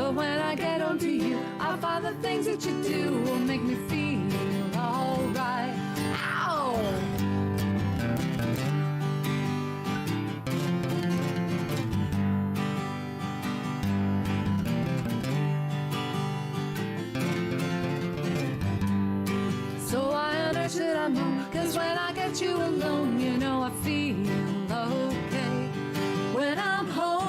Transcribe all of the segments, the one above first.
But when I get home to you, I find the things that you do will make me feel alright. Ow! So I understood that I'm home, 'cause when I get you alone, you know I feel okay when I'm home.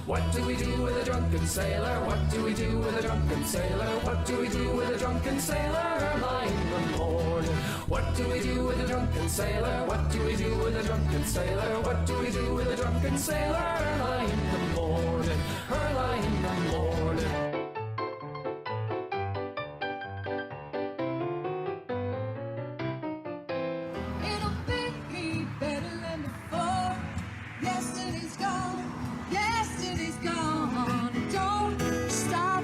What do we do with a drunken sailor? What do we do with a drunken sailor? What do we do with a drunken sailor early in the morning? What do we do with a drunken sailor? What do we do with a drunken sailor? What do we do with a drunken sailor early in the morning? Early in the morning. It'll be better than before. Yesterday's gone. Yesterday's gone. Don't stop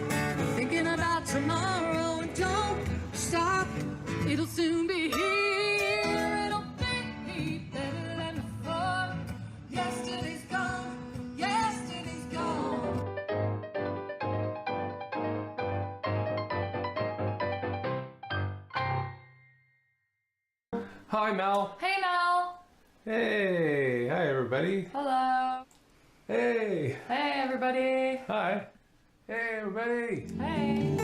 thinking about tomorrow. Don't stop. It'll soon be here. It'll be better than before. Yesterday's gone. Yesterday's gone. Hi, Mel. Hey, Mel. Hey. Hi, everybody. Hello. Hey. Hey, everybody. Hi. Hey, everybody. Hey.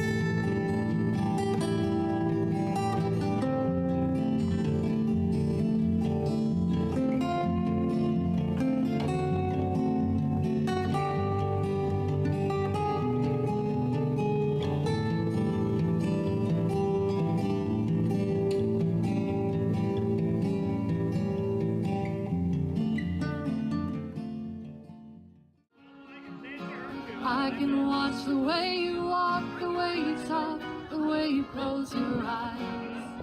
I can watch the way you walk, the way you talk, the way you close your eyes.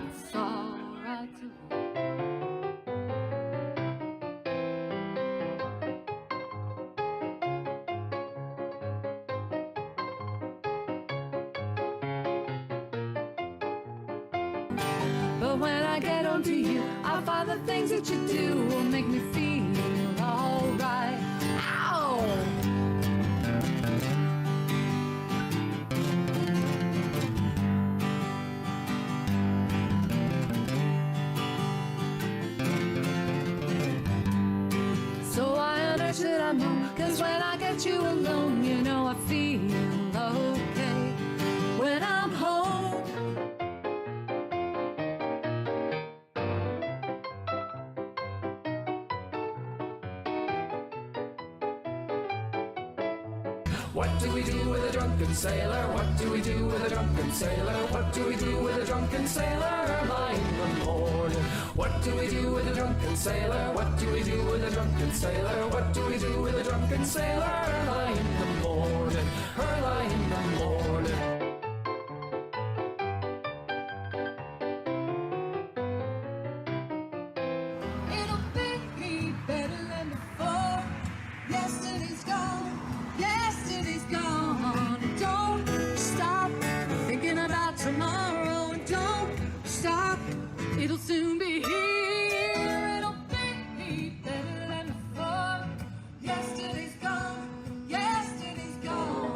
It's alright to But when I get home to you, I find the things that you do will make me feel alright. Ow! So I understood I'm home, 'cause when I get you alone, you know I feel okay when I'm home. What do we do with a drunken sailor? What do we do with a drunken sailor? What do we do with a drunken sailor early in the morning? What do we do with a drunken sailor? What do we do with a drunken sailor? What do we do with a drunken sailor early in the morning? Early in the morning. It'll be better than before. Yesterday's gone. Yesterday's gone. Don't stop thinking about tomorrow. Don't stop. It'll soon be here. It'll be better than before. Yesterday's gone. Yesterday's gone.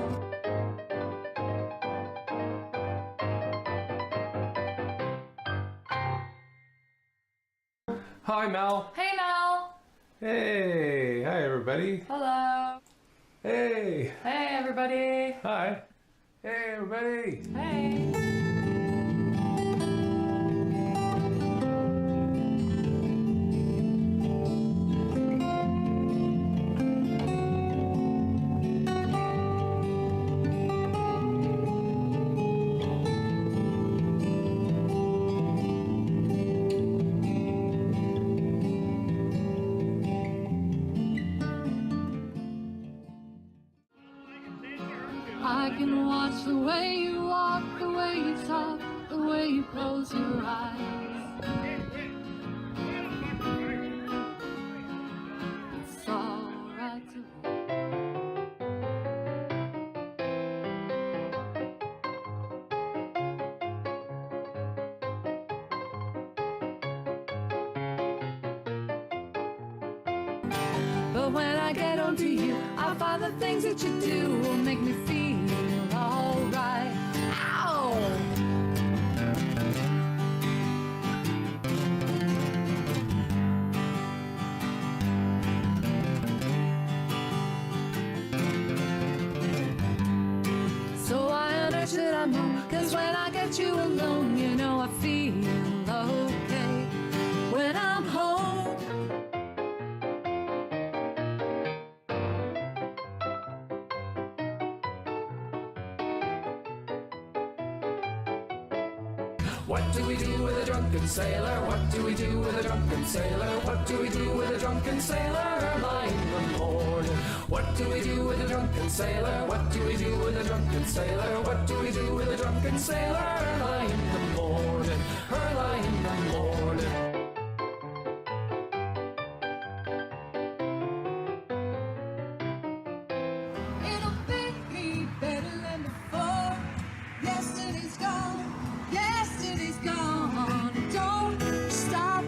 Hi, Mel. Hey, Mel. Hey. Hi, everybody. Hello. Hey. Hey, everybody. Hi. Hey, everybody. Hey. I can watch the way you walk, the way you talk, the way you close your eyes. It's alright to But when I get home to you, I find the things that you do will make me feel alright. Ow! So I unearth that I'm home, 'cause when I get you alone, you know I feel okay when I'm home. What do we do with a drunken sailor? What do we do with a drunken sailor? What do we do with a drunken sailor early in the morning? What do we do with a drunken sailor? What do we do with a drunken sailor? What do we do with a drunken sailor early in the morning? Early in the morning. It'll be better than before. Yesterday's gone. Yesterday's gone. Don't stop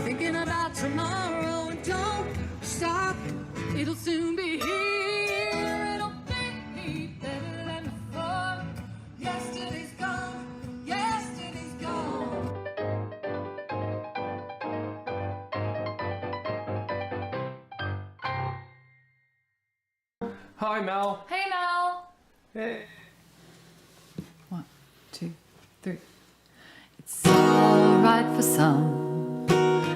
thinking about tomorrow. Don't stop. It'll soon be here. It'll be better than before. Yesterday's gone. Yesterday's gone. Hi, Mel. Hey, Mel. Hey. 1, 2, 3. It's alright for some,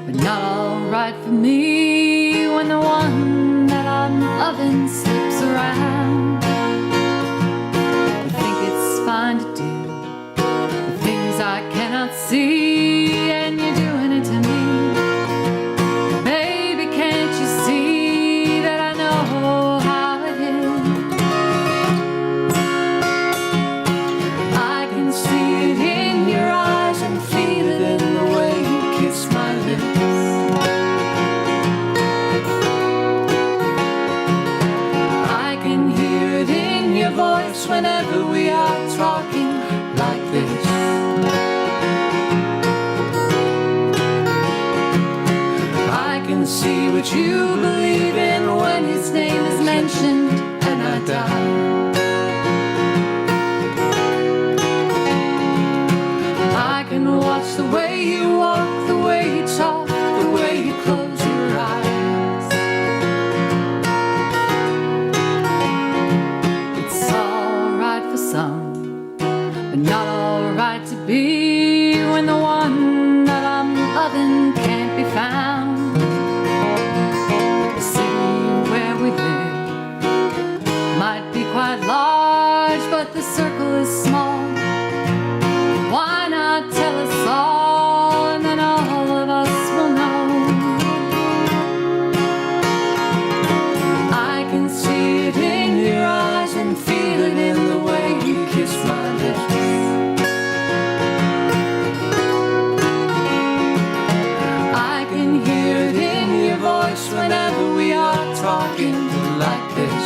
but not alright for me when the one that I'm loving slips around. I think it's fine to do the things I cannot see, and you're doing it to me. Baby, can't you see that I know how it is? I can see it in your eyes and feel it in the way you kiss my lips. I can hear it in your voice whenever we are talking like this. I can see what you believe in when his name is mentioned and I die. I can watch the way you walk, the way you talk, the way you close your eyes. It's alright for some, but not alright to be when the one that I'm loving can't be found. The city where we live might be quite large, but the circle is small. Why not tell us all, and then all of us will know? I can see it in your eyes and feel it in the way you kiss my lips. I can hear it in your voice whenever we are talking like this.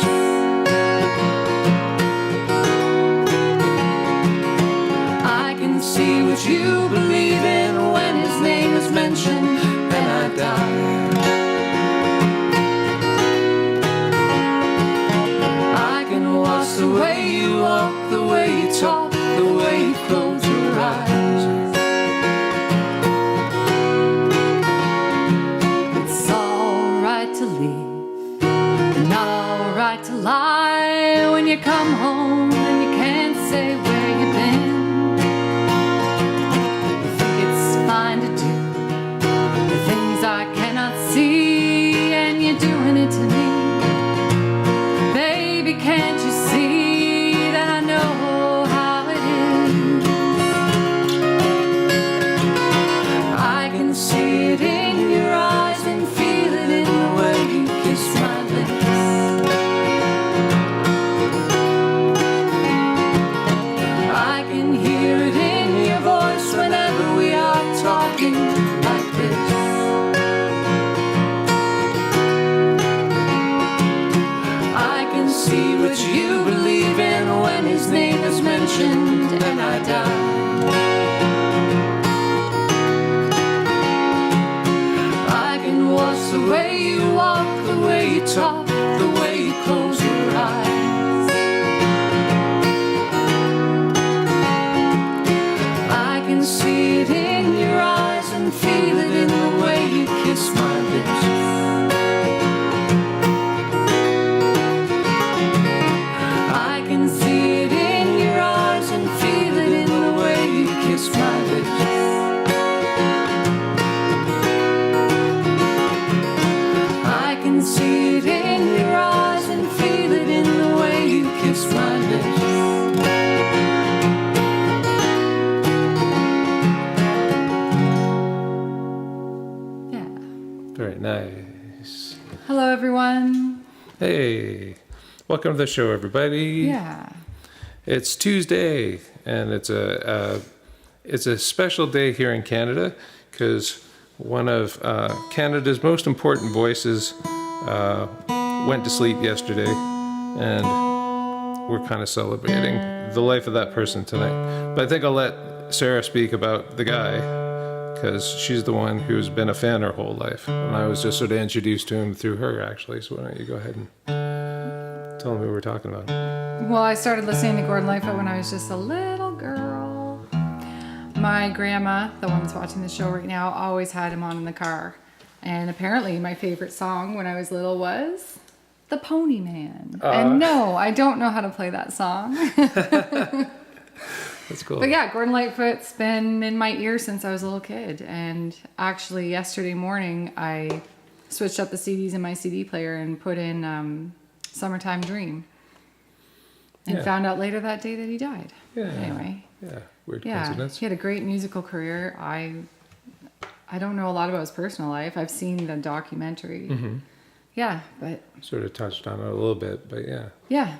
I can see what you believe in when his name is mentioned and I die. I can watch the way you walk, the way you talk, the way you close your eyes. It's alright to leave, but not alright to lie when you come home and you can't say where you've been. Fine to do the things I cannot see, and you're doing it to me. Baby, can't you see that I know how it is? I can see it in your eyes and feel it in the way you kiss my lips. I can hear it in your voice whenever we are talking like this. I can see what you believe in when his name is mentioned and I die. I can watch the way you walk, the way you top, the way you close your eyes. I can see it in your eyes and feel it in the way you kiss my lips. I can see it in your eyes and feel it in the way you kiss my lips. I can see it in your eyes and feel it in the way you kiss my lips. Yeah. Very nice. Hello, everyone. Hey, welcome to the show, everybody. Yeah. It's Tuesday, and it's a special day here in Canada because one of Canada's most important voices went to sleep yesterday, and we're kind of celebrating the life of that person tonight. But I think I'll let Sarah speak about the guy because she's the one who's been a fan her whole life, and I was just sort of introduced to him through her, actually. So why don't you go ahead and tell them who we're talking about? Well, I started listening to Gordon Lightfoot when I was just a little girl. My grandma, the one that's watching the show right now, always had him on in the car. And apparently my favorite song when I was little was The Pony Man. And no, I don't know how to play that song. That's cool. But yeah, Gordon Lightfoot's been in my ear since I was a little kid. And actually yesterday morning, I switched up the CDs in my CD player and put in Summertime Dream. And Yeah. found out later that day that he died. Yeah. Anyway. Yeah, weird Yeah, coincidence. he had a great musical career. I don't know a lot about his personal life. I've seen the documentary. Mm-hmm. Yeah, but Sort of touched on it a little bit, but yeah. yeah.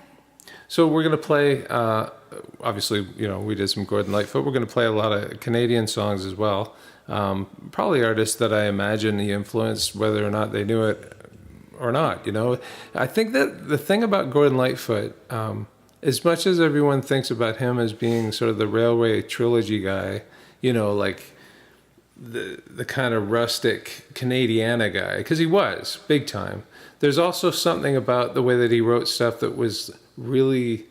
So we're going to play, obviously, we did some Gordon Lightfoot. We're going to play a lot of Canadian songs as well. Probably artists that I imagine he influenced, whether or not they knew it or not, I think that the thing about Gordon Lightfoot, as much as everyone thinks about him as being sort of the Railway Trilogy guy, like the kind of rustic Canadiana guy, because he was big time. There's also something about the way that he wrote stuff that was really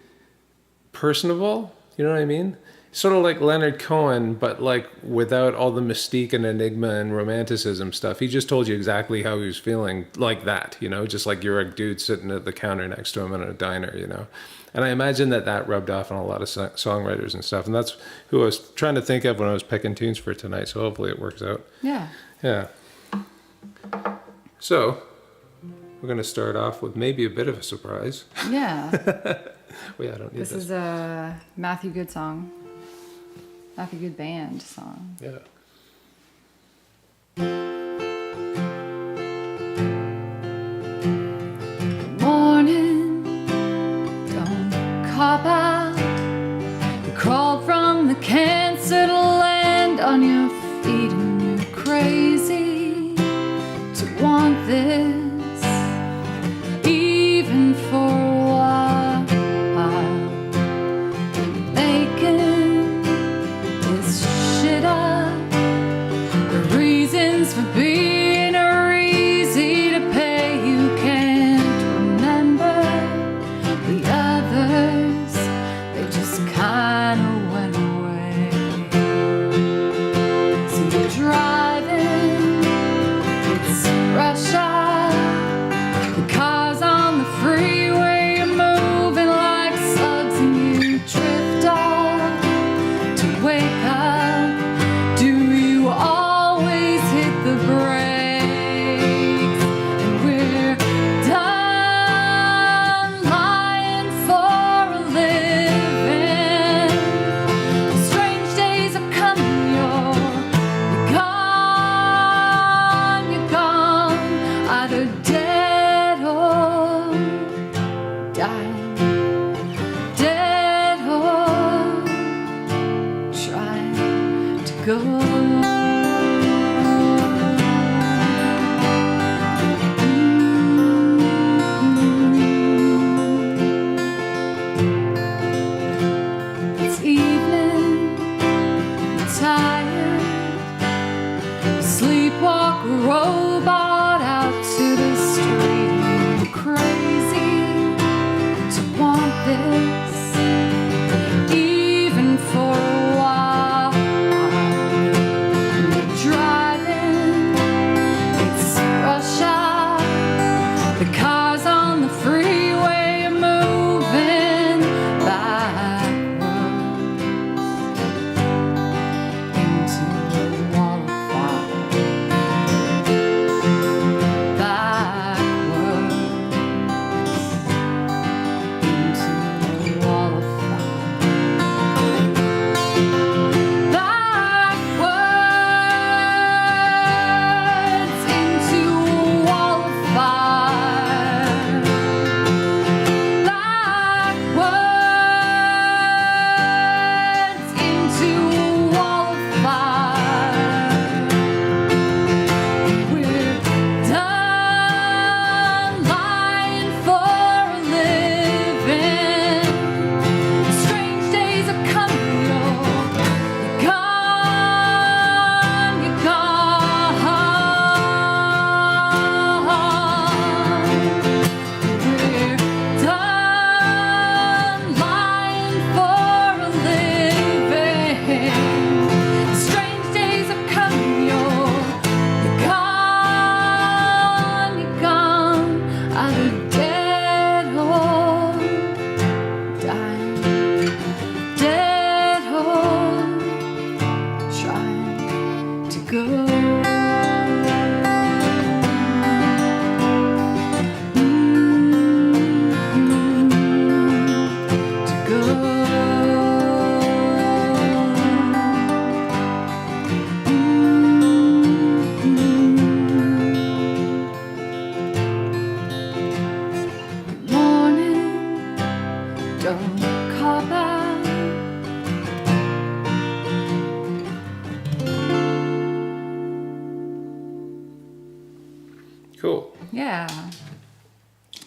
personable. You know what I mean? Sort of like Leonard Cohen, but like without all the mystique and enigma and romanticism stuff. He just told you exactly how he was feeling, like that, just like you're a dude sitting at the counter next to him in a diner, And I imagine that rubbed off on a lot of songwriters and stuff. And that's who I was trying to think of when I was picking tunes for tonight. So hopefully it works out. Yeah. Yeah. So we're going to start off with maybe a bit of a surprise. Yeah. Well, yeah, I don't need This is a Matthew Good song. Matthew Good Band song. Yeah. Morning, don't cop out. You crawled from the cancer to land on your feet, and you're crazy to want this, even for a while. You're making this shit up. The reasons for being are easy to pay. You can't remember the others, they just kinda went away. So you're driving, it's rush hour, the cars on the freeway are moving like slugs, and you drift off to wake up. Do you always hit the brakes? And we're done lying for a living. Strange days are coming, you're gone, either dead or dying, dead or trying to go. It's evening, you're tired, you sleepwalk a robot out to the street. this, even for a while. When you're driving, it's rush hour. The cars on the freeway are moving backwards into a wall of fire. Backwards into a wall of fire. Backwards into a wall of fire. Backwards into a wall of fire. We're done lying for a living. Strange days are coming, you're gone, you're gone. We're done lying for a living. Strange days are coming, you're gone, out of dead horse, dying, dead horse, trying to go. To go. Good morning, don't call back. Cool. Yeah,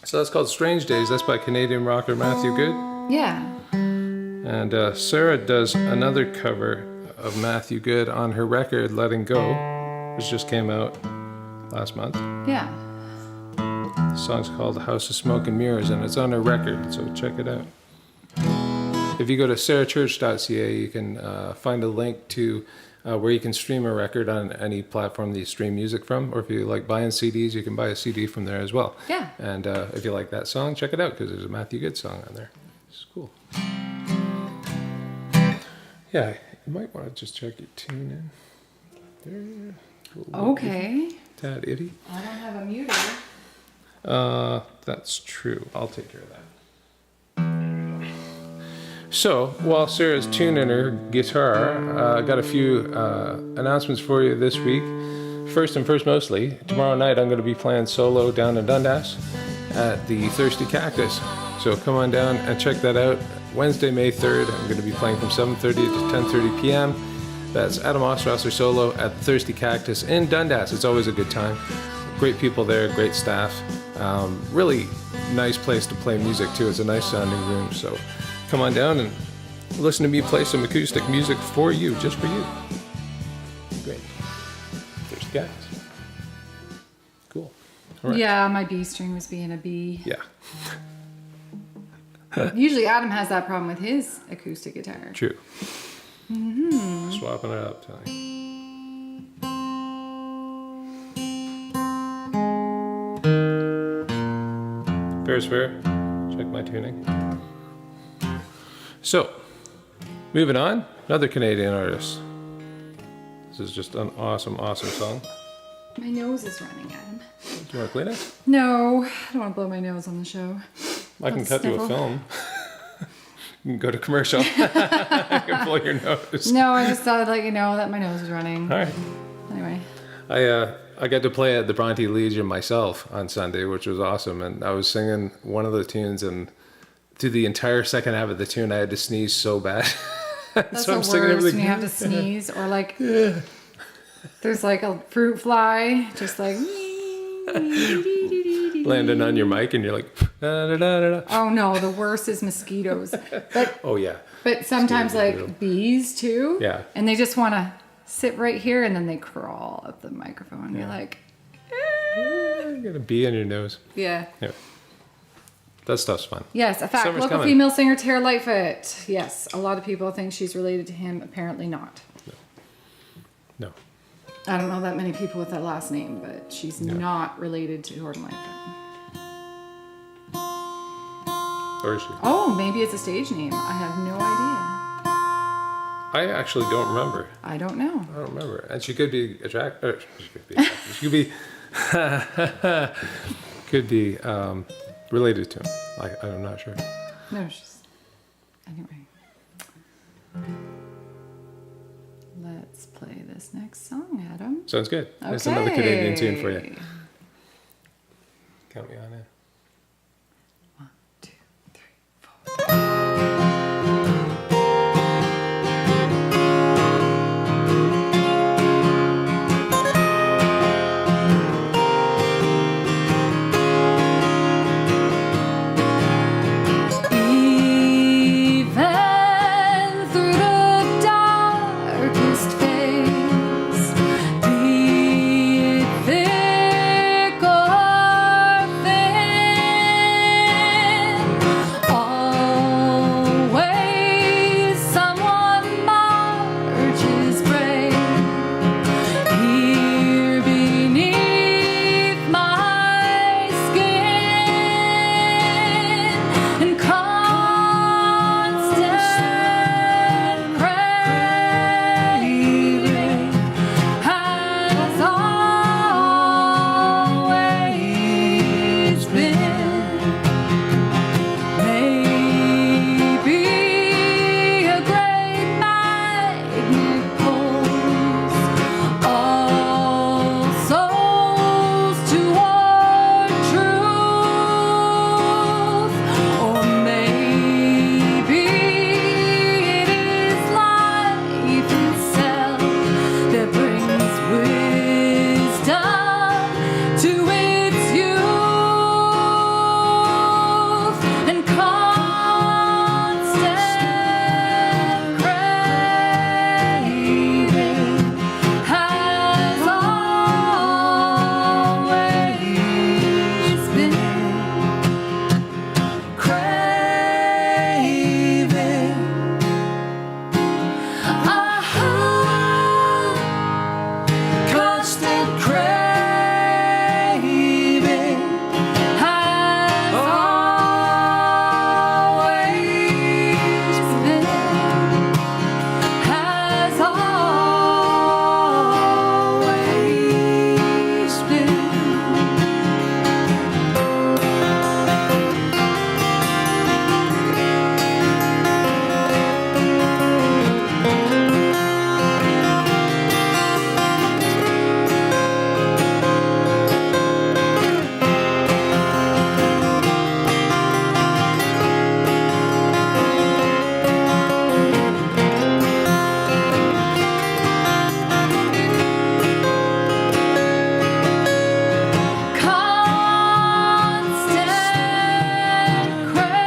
So that's called Strange Days. That's by Canadian rocker Matthew Good. yeah. And Sarah does another cover of Matthew Good on her record, Letting Go, which just came out last month. Yeah. The song's called House of Smoke and Mirrors, and it's on her record, so check it out. If you go to sarahchurch.ca, you can find a link to where you can stream a record on any platform that you stream music from, or if you like buying CDs, you can buy a CD from there as well. Yeah. And if you like that song, check it out, because there's a Matthew Good song on there. It's cool. Yeah, you might want to just check your tune in. There. Okay. Tad itty. I don't have a muter. That's true. I'll take care of that. So, while Sarah's tuning her guitar, I got a few announcements for you this week. First mostly, tomorrow night I'm going to be playing solo down in Dundas at the Thirsty Cactus. So come on down and check that out. Wednesday, May 3rd, I'm going to be playing from 7:30 to 10:30 p.m. That's Adam Ostrosser solo at the Thirsty Cactus in Dundas. It's always a good time. Great people there, great staff. Really nice place to play music too. It's a nice sounding room. So come on down and listen to me play some acoustic music for you, just for you. Great. Thirsty Cactus. Cool. All right. Yeah, my B string was being a B. Yeah. Usually Adam has that problem with his acoustic guitar. True. Mm-hmm. Swapping it up tonight. Fair's fair. Check my tuning. So, moving on, another Canadian artist. This is just an awesome, awesome song. My nose is running, Adam. Do you want to clean it? No, I don't want to blow my nose on the show. I can Don't cut to a sniffle. film. You can go to commercial. You can blow your nose. No, I just thought I'd let you know that my nose was running. All right. Anyway. I got to play at the Bronte Legion myself on Sunday, which was awesome. And I was singing one of the tunes, and through the entire second half of the tune, I had to sneeze so bad. That's So the I'm singing worst everything. when you have to sneeze or like there's like a fruit fly just like Landing on your mic, and you're like, da, da, da, da, da. oh no, the worst is mosquitoes. Oh yeah. But sometimes Mosquitoes are like bees too. Yeah. And they just want to sit right here and then they crawl up the microphone. And. Yeah. You're like, You got a bee in your nose. yeah. Anyway. That stuff's fun. Yes, a fact. Summer's Local coming. female singer Tara Lightfoot. Yes, a lot of people think she's related to him. Apparently not. No. I don't know that many people with that last name, but she's not related to Gordon Lightfoot. Or is she? Oh, maybe it's a stage name. I have no idea. I actually don't remember. I don't know. I don't remember. And she could be attractive. She could be attractive. She could be related to him. I'm not sure. No, she's... Anyway. Let's play this next song, Adam. Sounds good. Okay. There's another Canadian tune for you. Count me on in. 1, 2, 3, 4. Even through the darkest phase, be it thick or thin, always someone marches brave here beneath my skin, and constant craving has always been. Maybe a great magnet pulls all souls toward truth, or maybe it is life itself that brings wisdom to its youth, and constant craving has always been. Craving, constant craving has always been, has always been. Constant craving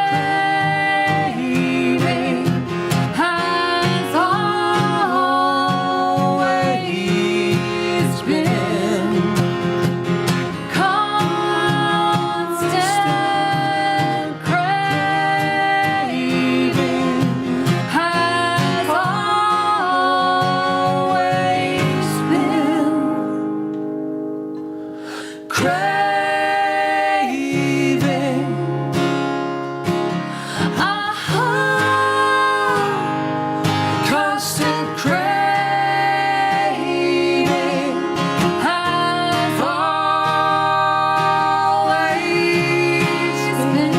has always been. Constant craving has always been. Craving, constant craving has always been,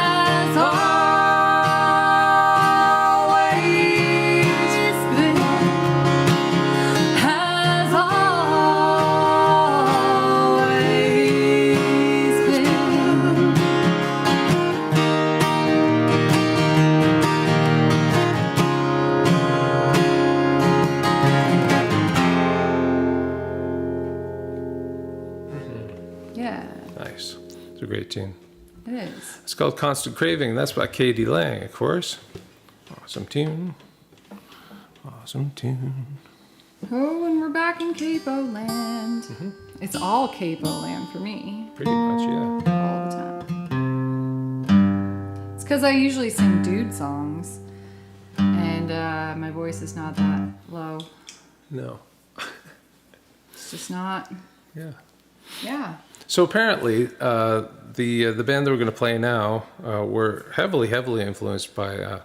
has always been, has always been. Yeah, Nice. It's a great tune. it is. It's called Constant Craving. That's by K.D. Lang, of course. Awesome tune. Awesome tune. Oh, and we're back in Capo land. It's all Capo land for me, Pretty much, yeah. all the time. because I usually sing dude songs, and my voice is not that low. No. It's just not. Yeah. Yeah. So apparently, the band that we're going to play now were heavily influenced by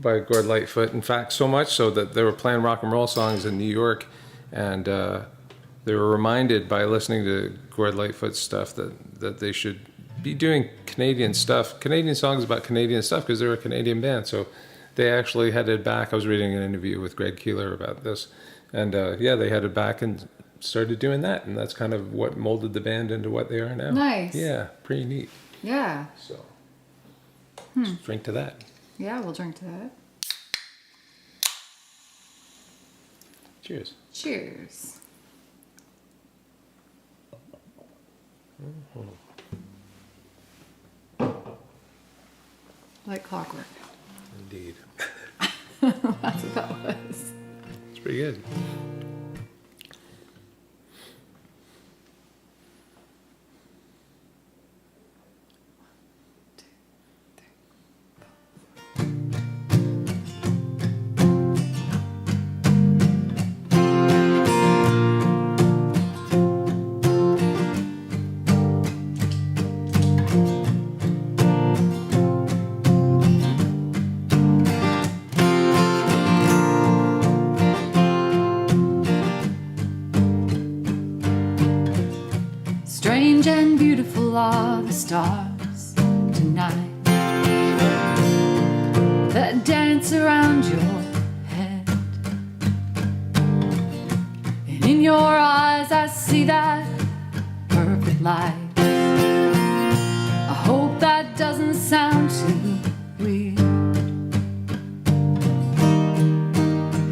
Gord Lightfoot. In fact, so much so that they were playing rock and roll songs in New York, and they were reminded by listening to Gord Lightfoot's stuff that they should be doing Canadian stuff, Canadian songs about Canadian stuff, because they're a Canadian band. So they actually headed back. I was reading an interview with Greg Keeler about this, and they headed back and started doing that, and that's kind of what molded the band into what they are now. Nice. Yeah, pretty neat. Yeah. So let's drink to that. Yeah, we'll drink to that. Cheers. Cheers. Like clockwork. Indeed. That's what that was. It's pretty good. Strange and beautiful are the stars tonight that dance around your head. And in your eyes I see that perfect light. I hope that doesn't sound too weird.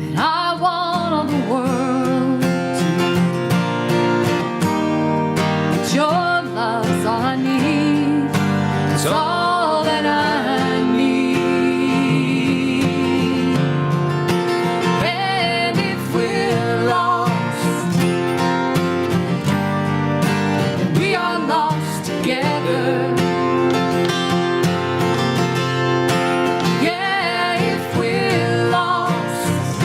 And I want all the world to know your love's all I need. It's all that I need. And if we're lost, then we are lost together. Yeah, if we're lost,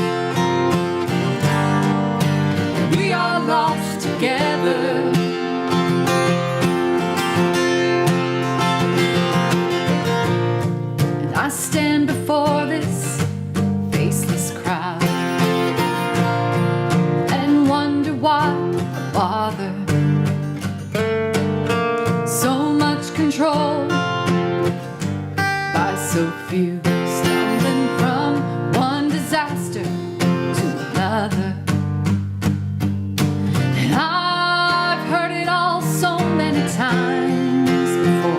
then we are lost together. I stand before this faceless crowd and wonder why I bother. So much control by so few, stumbling from one disaster to another. And I've heard it all so many times before.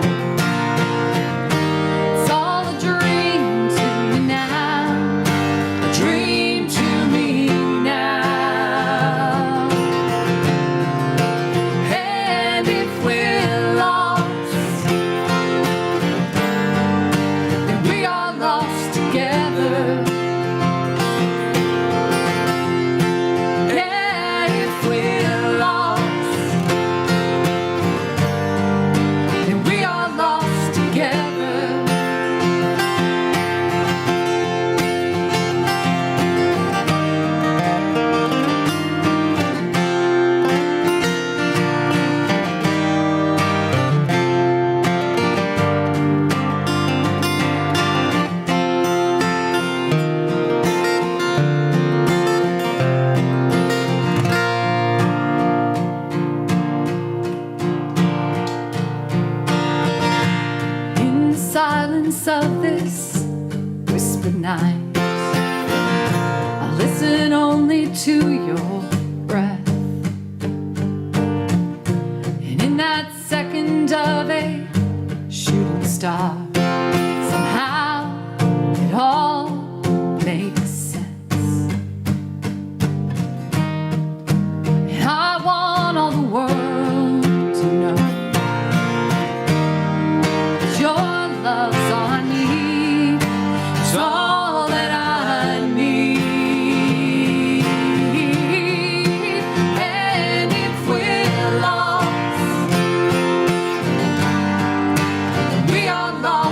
Silence of this whispered night, I listen only to your breath. And in that second of a shooting star, somehow it all makes sense. And I want all the world to know your love's all I need. It's all that I need. And if we're lost, we are lost.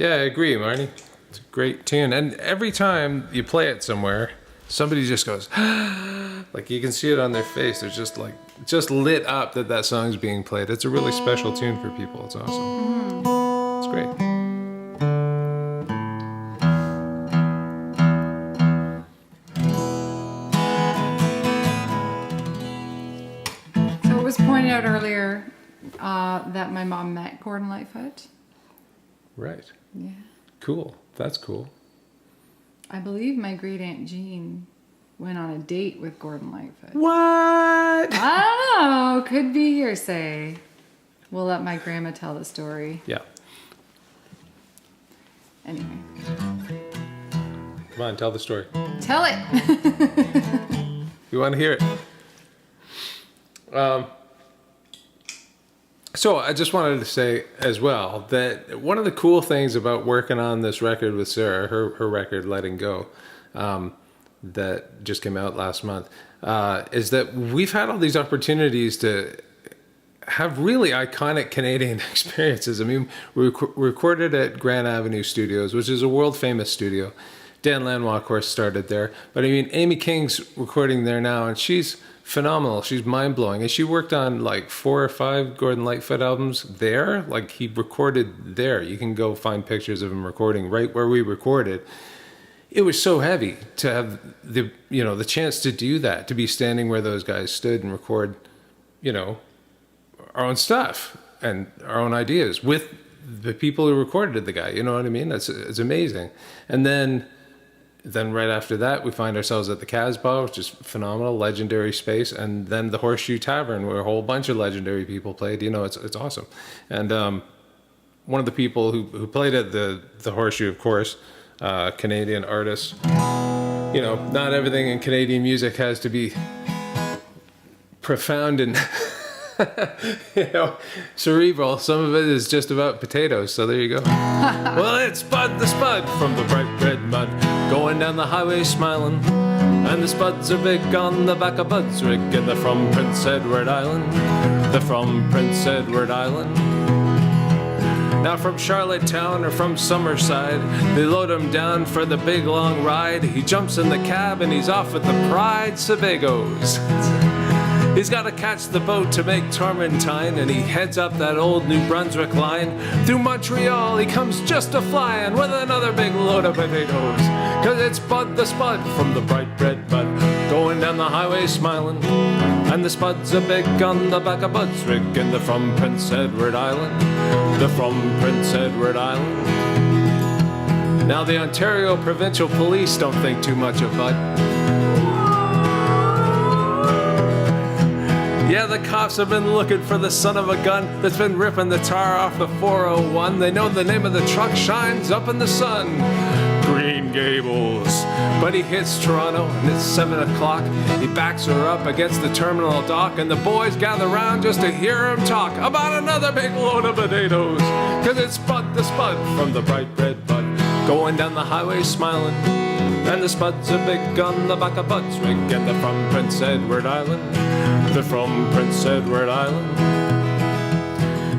Yeah, I agree, Marnie. It's a great tune. And every time you play it somewhere, somebody just goes, like you can see it on their face. They're just lit up that song's being played. It's a really special tune for people. It's awesome. It's great. So it was pointed out earlier that my mom met Gordon Lightfoot. Right. Yeah. Cool. That's cool. I believe my great aunt Jean went on a date with Gordon Lightfoot. What? I don't know. Could be hearsay. We'll let my grandma tell the story. Yeah. Anyway. Come on, tell the story. Tell it. We want to hear it. So I just wanted to say as well that one of the cool things about working on this record with Sarah, her record Letting Go, that just came out last month, is that we've had all these opportunities to have really iconic Canadian experiences. I mean, we recorded at Grand Avenue Studios, which is a world famous studio. Dan Lanois, of course, started there. But I mean, Amy King's recording there now, and she's phenomenal. She's mind-blowing. And she worked on like 4 or 5 Gordon Lightfoot albums there. Like, he recorded there. You can go find pictures of him recording right where we recorded. It was so heavy to have the chance to do that, to be standing where those guys stood and record, our own stuff and our own ideas with the people who recorded the guy. You know what I mean? It's amazing. And then right after that, we find ourselves at the Casbah, which is phenomenal, legendary space, and then the Horseshoe Tavern, where a whole bunch of legendary people played. It's awesome. And one of the people who played at the Horseshoe, of course, Canadian artist. Not everything in Canadian music has to be profound and cerebral. Some of it is just about potatoes, so there you go. Well, it's Bud the Spud from the bright red mud, going down the highway smiling, and the spuds are big on the back of Bud's rig, and they're from Prince Edward Island. They're from Prince Edward Island. Now from Charlottetown or from Summerside, they load him down for the big long ride. He jumps in the cab and he's off with the Pride Sebagos. He's got to catch the boat to make Tormentine, and he heads up that old New Brunswick line. Through Montreal, he comes just a-flying with another big load of potatoes. 'Cause it's Bud the Spud from the bright red bud, going down the highway smiling. And the spuds are big on the back of Bud's rig, and they're from Prince Edward Island. They're from Prince Edward Island. Now the Ontario Provincial Police don't think too much of Bud. Yeah, the cops have been looking for the son of a gun that's been ripping the tar off the 401. They know the name of the truck shines up in the sun. Green Gables. But he hits Toronto and it's 7 o'clock. He backs her up against the terminal dock, and the boys gather round just to hear him talk about another big load of potatoes. 'Cause it's Bud the Spud from the bright red bud, going down the highway smiling. And the spuds are big on the back of Bud's rig, and they're from Prince Edward Island. They're from Prince Edward Island.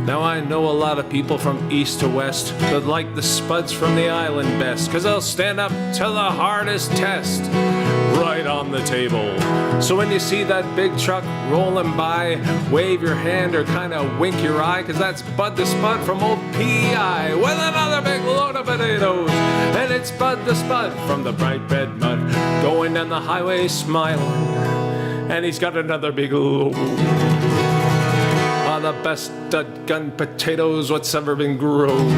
Now I know a lot of people from east to west that like the spuds from the island best, 'cause they'll stand up to the hardest test right on the table. So when you see that big truck rolling by, wave your hand or kind of wink your eye, 'cause that's Bud the Spud from old PEI with another big load of potatoes. And it's Bud the Spud from the bright red mud, going down the highway smiling. And he's got another big load. The best gun potatoes what's ever been grown.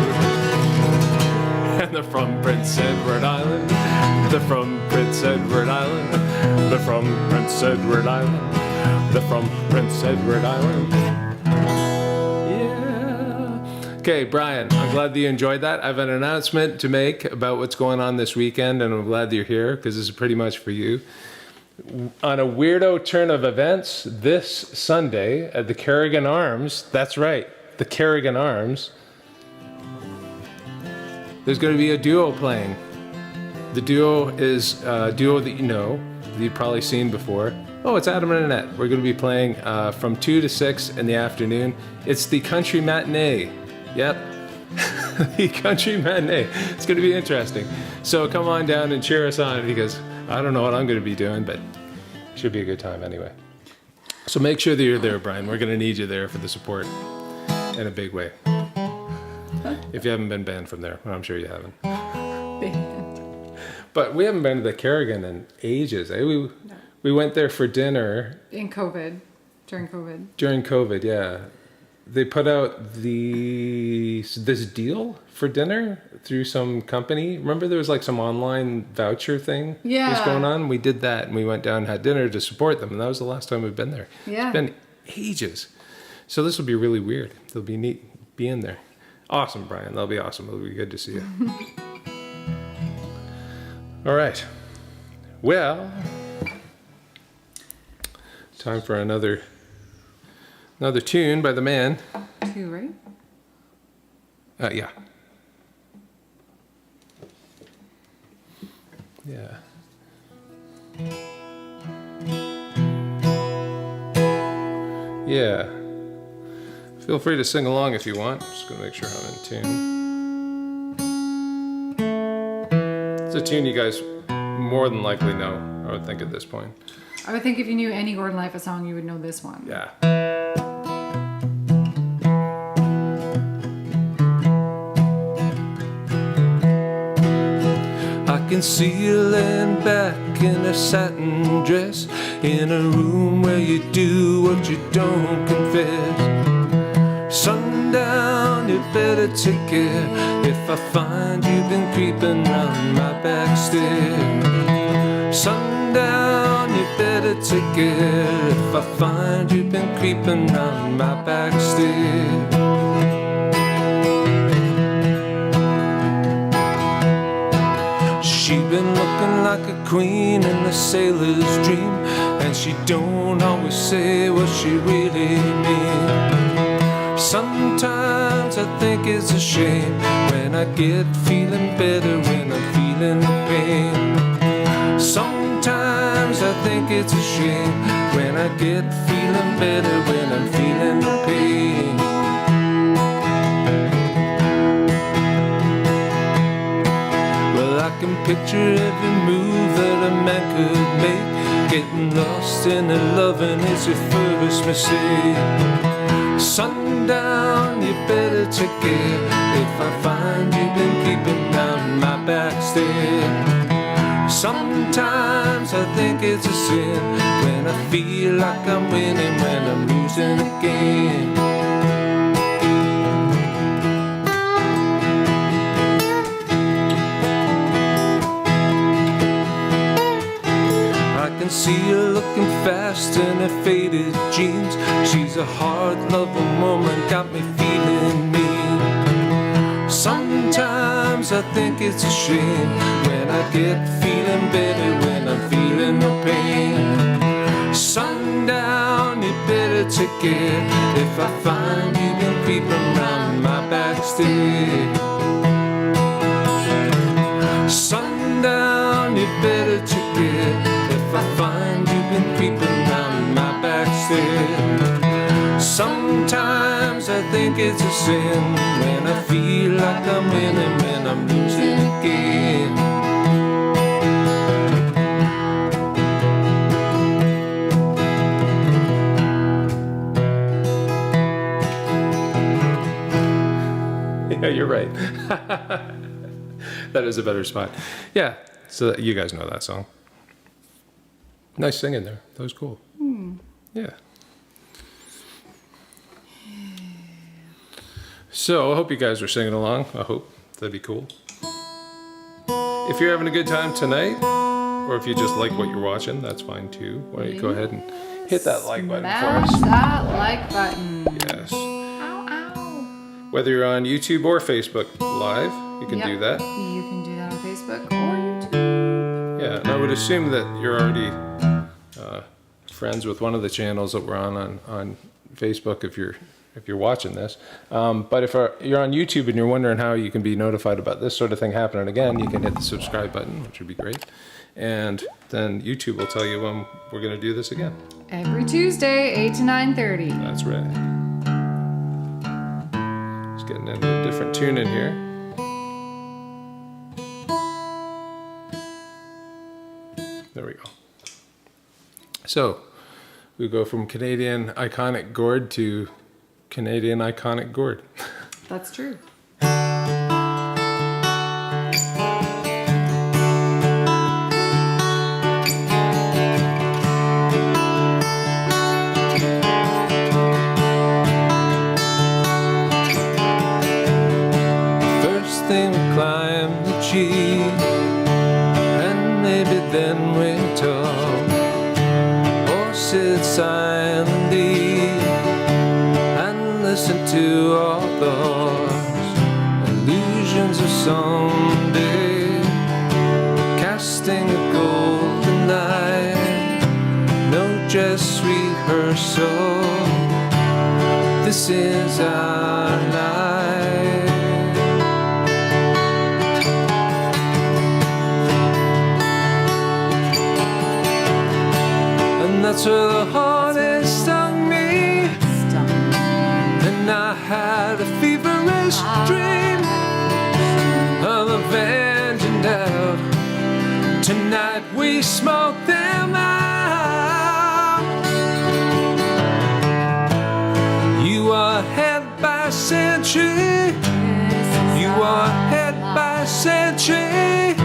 And they're from Prince Edward Island. They're from Prince Edward Island. They're from Prince Edward Island. They're from Prince Edward Island. Yeah. Okay, Brian, I'm glad that you enjoyed that. I have an announcement to make about what's going on this weekend, and I'm glad that you're here because this is pretty much for you. On a weirdo turn of events, this Sunday at the Kerrigan Arms, that's right, the Kerrigan Arms, there's going to be a duo playing. The duo is a duo that that you've probably seen before. Oh, it's Adam and Annette. We're going to be playing from 2 to 6 in the afternoon. It's the Country Matinee. Yep. the country matinee. It's going to be interesting. So come on down and cheer us on, because I don't know what I'm going to be doing, but it should be a good time anyway. So make sure that you're there, Brian. We're going to need you there for the support in a big way. If you haven't been banned from there, well, I'm sure you haven't. But we haven't been to the Kerrigan in ages. Eh? We went there for dinner. In COVID. During COVID. During COVID, yeah. They put out this deal for dinner through some company. Remember there was like some online voucher thing that was going on? We did that, and we went down and had dinner to support them, and that was the last time we've been there. Yeah. It's been ages. So this will be really weird. It'll be neat being there. Awesome, Brian. That'll be awesome. It'll be good to see you. All right. Well, time for another tune by the man. 2, right? Yeah. Yeah. Yeah. Feel free to sing along if you want. I'm just going to make sure I'm in tune. It's a tune you guys more than likely know, I would think, at this point. I would think if you knew any Gordon Lightfoot song, you would know this one. Yeah. I can see you laying back in a satin dress, in a room where you do what you don't confess. Sundown, you better take care if I find you've been creeping round my back stairs. Sundown, you better take care if I find you've been creeping round my back stairs. She been looking like a queen in a sailor's dream, and she don't always say what she really means. Sometimes I think it's a shame when I get feeling better when I'm feeling the pain. Sometimes I think it's a shame when I get feeling better when I'm feeling the pain. Well, I can picture every move that a man could make. Getting lost in a loving is your first mistake. Sundown, you better take care if I find you've been keeping round my back stairs. Sometimes I think it's a sin when I feel like I'm winning when I'm losing again. I can see her looking fast in her faded jeans. She's a hard-loving woman, got me feeling mean. Sometimes I think it's a shame when I get feeling better when I'm feeling no pain. Sundown, you better take care if I find you've been creeping round my back stairs. Sundown, you better take care if I find you've been creeping round my back stairs. Sometimes I think it's a sin when I feel like I'm winning when I'm losing again. Yeah, you're right. That is a better spot. Yeah, so you guys know that song. Nice singing there. That was cool. Yeah. So I hope you guys are singing along. I hope. That'd be cool. If you're having a good time tonight, or if you just like what you're watching, that's fine too. Why don't you go ahead and hit that like button for Smash us. that like button. Yes. Ow, ow. Whether you're on YouTube or Facebook Live, you can Yep. do that. You can do that on Facebook or YouTube. Yeah, and I would assume that you're already friends with one of the channels that we're on Facebook if you're watching this. But if you're on YouTube and you're wondering how you can be notified about this sort of thing happening again, you can hit the subscribe button, which would be great. And then YouTube will tell you when we're going to do this again. Every Tuesday, 8 to 9:30. That's right. Just getting into a different tune in here. So we go from Canadian iconic gourd to Canadian iconic gourd. That's true. First thing we climb the tree, and maybe then we talk, or sit silently and listen to our thoughts, illusions of someday, casting a golden light, no just rehearsal, this is our life. And that's where the harness stung me, and I had a feverish dream of avenging doubt. Tonight we smoke them out. You are held by a century. You are held by a century.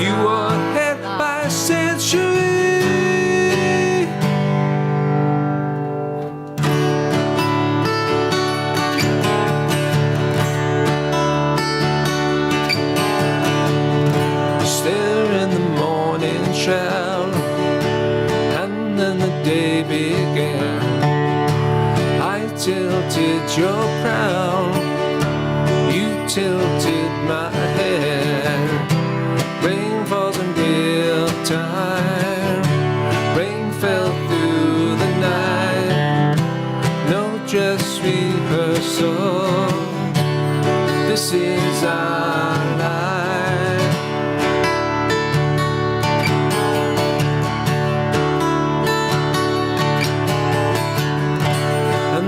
You are held by a century. Shroud, and then the day began. I tilted your crown, you tilted my head. Rain falls in real time, rain fell through the night, no just rehearsal, this is our life.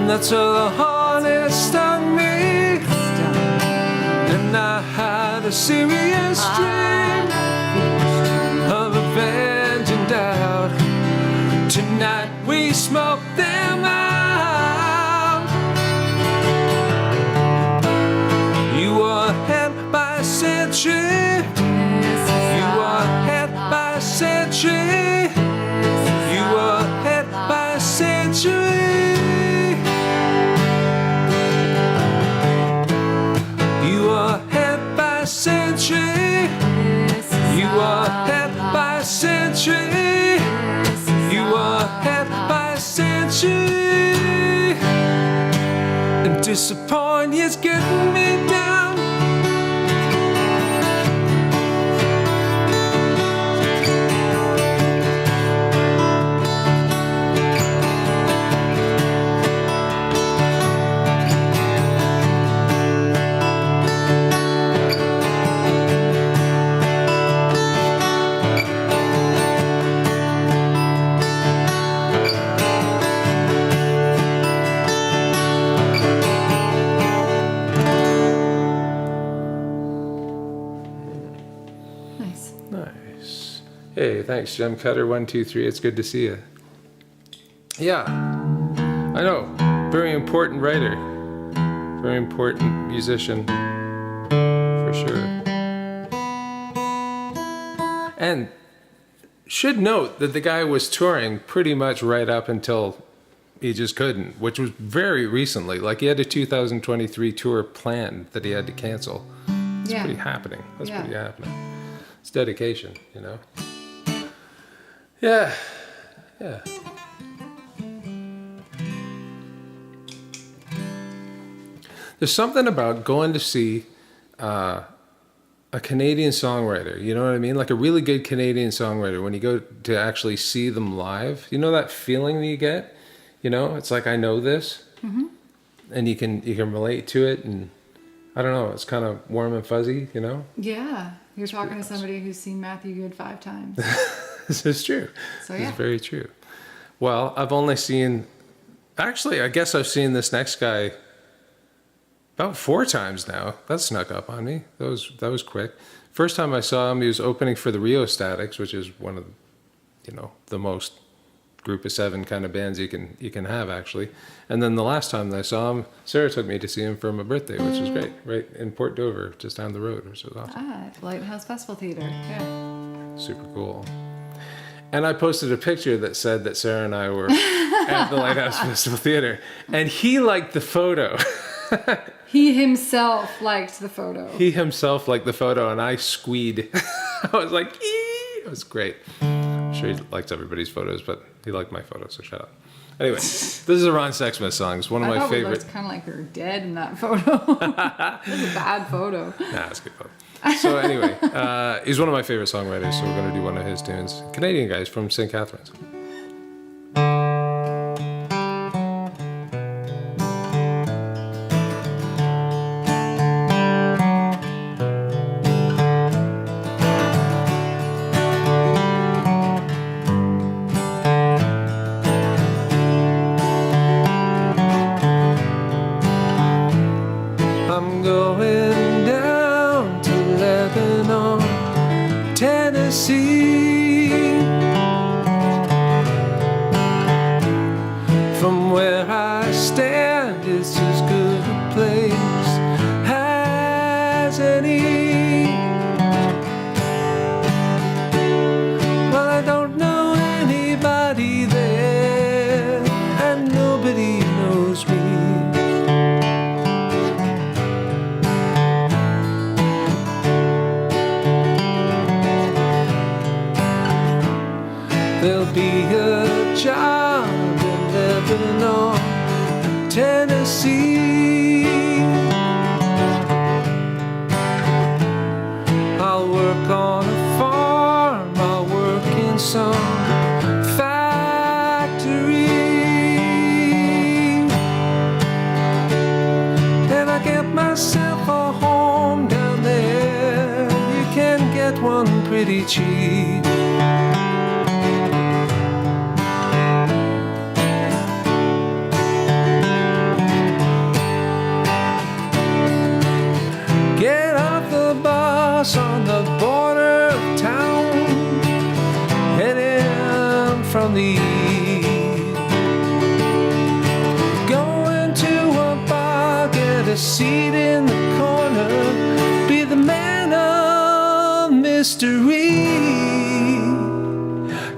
That's how the harness stung me, and I had a serious dream of avenging doubt. Tonight we smoke them out. You are held by a century. You are held by a century. You are held by a century. Century. You are held by a century. You are held by a century. And disappointment is getting me down. Nice. Hey, thanks, Jim Cutter. 1, 2, 3. It's good to see you. Yeah, I know. Very important writer. Very important musician, for sure. And should note that the guy was touring pretty much right up until he just couldn't, which was very recently. Like, he had a 2023 tour planned that he had to cancel. It's pretty happening. That's pretty happening. It's dedication, you know? Yeah. Yeah. There's something about going to see a Canadian songwriter, you know what I mean? Like a really good Canadian songwriter, when you go to actually see them live, you know that feeling that you get? You know, it's like, I know this, and you can relate to it, and I don't know, it's kind of warm and fuzzy, you know? Yeah. You're talking to somebody who's seen Matthew Good 5 times. This is true. So, This is very true. Well, I've only seen, actually, I guess I've seen this next guy about 4 times now. That snuck up on me. That was quick. First time I saw him, he was opening for the Rio Statics, which is one of, the most group of 7 kind of bands you can have actually. And then the last time that I saw him, Sarah took me to see him for my birthday, which was great, right in Port Dover, just down the road, which was awesome. Ah, Lighthouse Festival Theater. Yeah. Super cool. And I posted a picture that said that Sarah and I were at the Lighthouse Festival Theater, and he liked the photo. He himself liked the photo. He himself liked the photo, and I squeed. I was like, ee! It was great. I'm sure he likes everybody's photos, but he liked my photo, so shut up. Anyway, this is a Ron Sexsmith song. It's one of I my thought favorite. we looked kind of like we were dead in that photo. It was a bad photo. Nah, it's a good photo. So anyway, he's one of my favorite songwriters, so we're going to do one of his tunes. Canadian guys from St. Catharines. I'm going down to Lebanon, Tennessee. From where I stand, it's as good a place as any. Well, I don't know anybody there, and nobody knows me. There'll be a job in Lebanon, Tennessee. I'll work on a farm, I'll work in some factory. And I get myself a home down there. You can get one pretty cheap. Get off the bus on the border of town, heading from the east. Going to a bar, get a seat in the corner, be the man of mystery.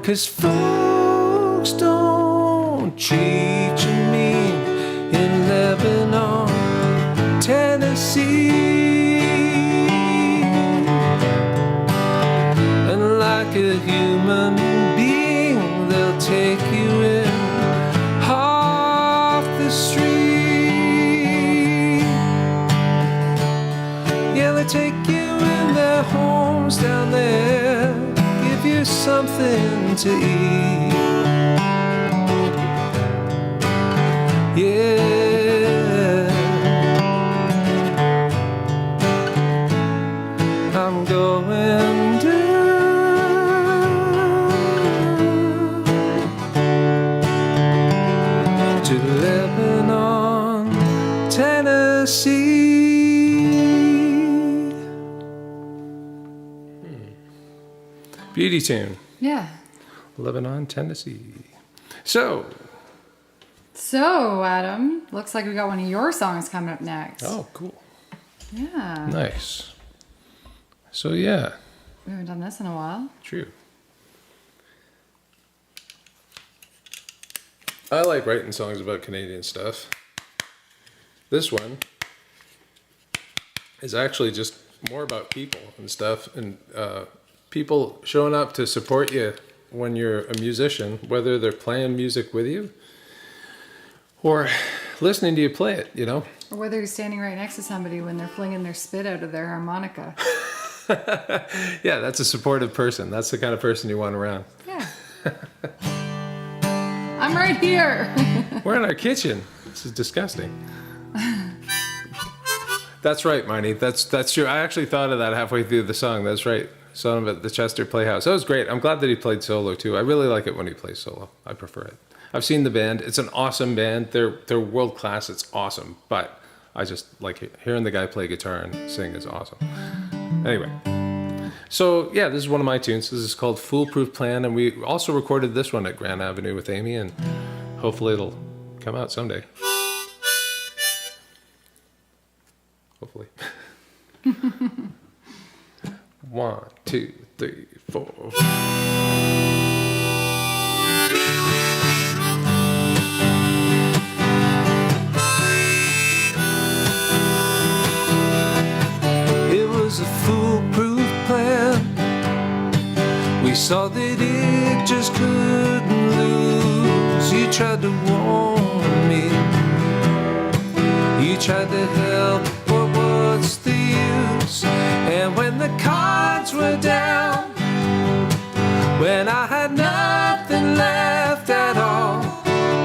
'Cause folks don't treat you mean in Lebanon, Tennessee. And like a human being, they'll take you in off the street. Yeah, they take you in their homes down there, give you something to eat. Yeah, I'm going down to Lebanon, Tennessee. Beauty tune. Yeah. Lebanon, Tennessee. So, Adam, looks like we got one of your songs coming up next. oh, cool. Yeah. Nice. So, yeah, We haven't done this in a while. true. I like writing songs about Canadian stuff. This one is actually just more about people and stuff, and people showing up to support you when you're a musician, whether they're playing music with you or listening to you play it, you know? Or whether you're standing right next to somebody when they're flinging their spit out of their harmonica. Yeah, that's a supportive person. That's the kind of person you want around. Yeah. I'm right here. We're in our kitchen. This is disgusting. That's right, Marnie. That's true. I actually thought of that halfway through the song. That's right. Song at the Chester Playhouse. That was great. I'm glad that he played solo too. I really like it when he plays solo. I prefer it. I've seen the band. It's an awesome band. They're world class. It's awesome. But I just like hearing the guy play guitar and sing is awesome. Anyway, So yeah, this is one of my tunes. This is called Foolproof Plan, and we also recorded this one at Grand Avenue with Amy, and hopefully it'll come out someday. Hopefully. 1, 2, 3, 4. It was a foolproof plan. We saw that it just couldn't lose. You tried to warn me. You tried to help, but what's the use? And when the cards were down, when I had nothing left at all,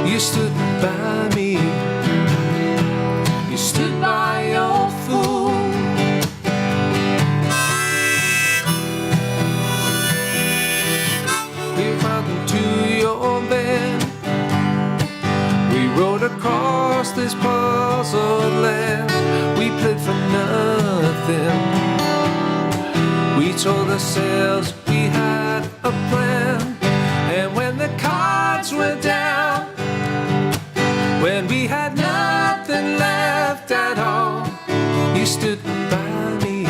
you stood by me. You stood by your fool. We ran to your bed. We rode across this puzzled land. We played for nothing. We told ourselves we had a plan. And when the cards were down, when we had nothing left at all, you stood by me.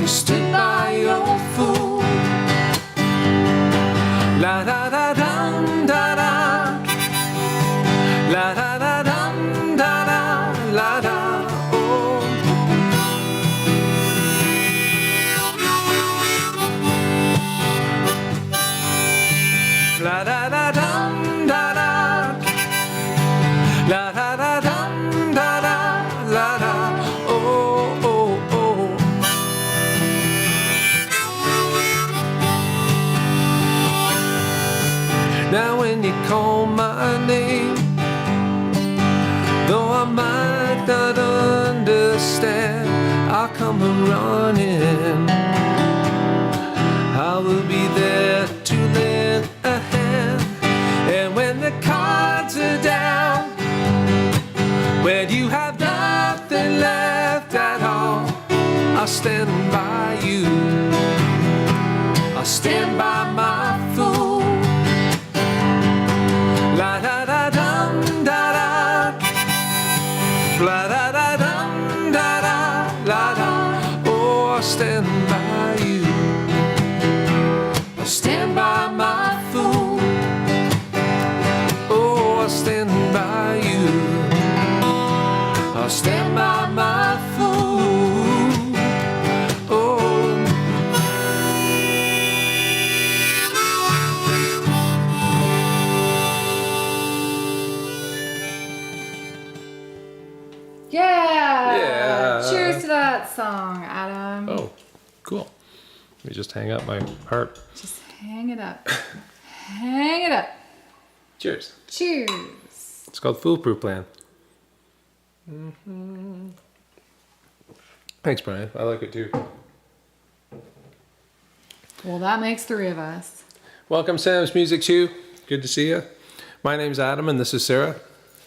You stood by your fool. La da da dum da da. La da da dum da da. La da. Oh. La da da dum da da. La da da dum da da. La da. Oh oh oh. Now when you call my name, though I might not understand, I'll come running. I will be there to lend a hand. And when the cards are down, when you have nothing left at all, I'll stand by you. I'll stand by my fool. La da da dum da da. La da da dum da da. La da. Oh, I'll stand by you. I'll stand by my fool. Oh, I'll stand by you. I'll stand by my fool. Oh. Yeah. Yeah. Cheers to that song, Adam. Oh, cool. Let me just hang up my harp. Just hang it up. Hang it up. Cheers. Cheers. It's called Foolproof Plan. Thanks, Brian. I like it too. Well, that makes 3 of us. Welcome, Sam's Music Chew. Good to see you. My name's Adam, and this is Sarah.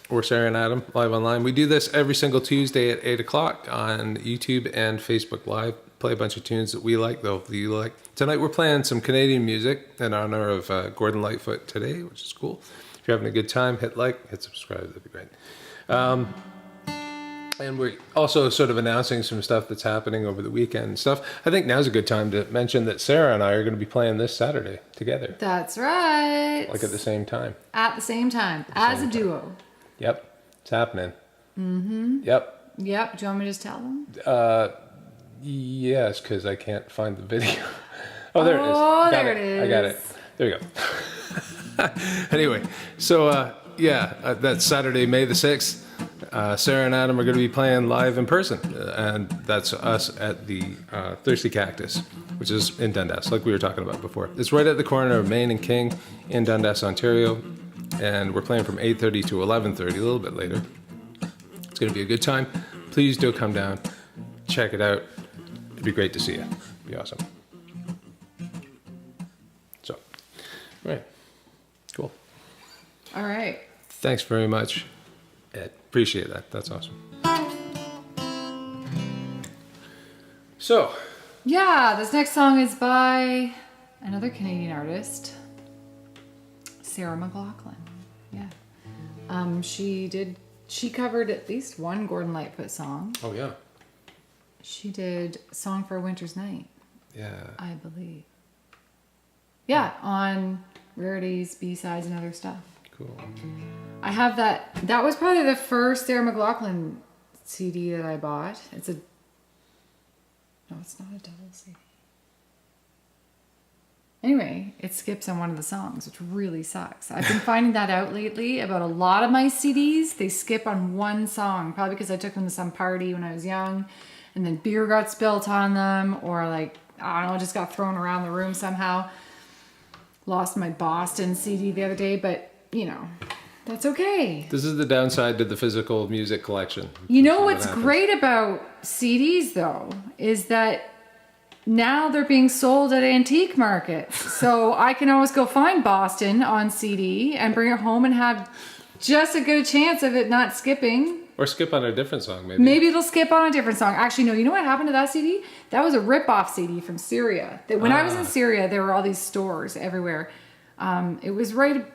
We're Sarah and Adam, live online. We do this every single Tuesday at 8 o'clock on YouTube and Facebook Live. Play a bunch of tunes that we like, though, that you like. Tonight we're playing some Canadian music in honor of Gordon Lightfoot today, which is cool. If you're having a good time, hit like, hit subscribe. That'd be great. And we're also sort of announcing some stuff that's happening over the weekend and stuff. I think now's a good time to mention that Sarah and I are going to be playing this Saturday together. That's right. Like at the same time. At the same time. As a duo. Yep. It's happening. Mm-hmm. Yep. Yep. Do you want me to just tell them? Yes, because I can't find the video. Oh, there it is. Oh, Got there it is. I got it. There we go. Anyway, so that's Saturday, May the 6th. Sarah and Adam are going to be playing live in person, and that's us at the Thirsty Cactus, which is in Dundas, like we were talking about before. It's right at the corner of Main and King in Dundas, Ontario, and we're playing from 8:30 to 11:30, a little bit later. It's going to be a good time. Please do come down, check it out. It'd be great to see you. It'd be awesome. So, all right, cool. All right. Thanks very much, Ed. Appreciate that. That's awesome. So, Yeah, this next song is by another Canadian artist, Sarah McLachlan. Yeah. She covered at least one Gordon Lightfoot song. Oh yeah. She did Song for a Winter's Night, Yeah. I believe. Yeah, on Rarities, B-sides, and other stuff. Cool. I have that. That was probably the first Sarah McLachlan CD that I bought. No, it's not a double CD. Anyway, it skips on one of the songs, which really sucks. I've been finding that out lately about a lot of my CDs. They skip on one song, probably because I took them to some party when I was young, and then beer got spilt on them, or like, I don't know, just got thrown around the room somehow. Lost my Boston CD the other day, but you know, that's okay. This is the downside to the physical music collection. You know This is what's what happens. great about CDs though is that now they're being sold at antique markets. So I can always go find Boston on CD and bring it home and have just a good chance of it not skipping. Or skip on a different song, maybe. Maybe it'll skip on a different song. Actually, no, you know what happened to that CD? That was a rip-off CD from Syria. When I was in Syria, there were all these stores everywhere. It was right...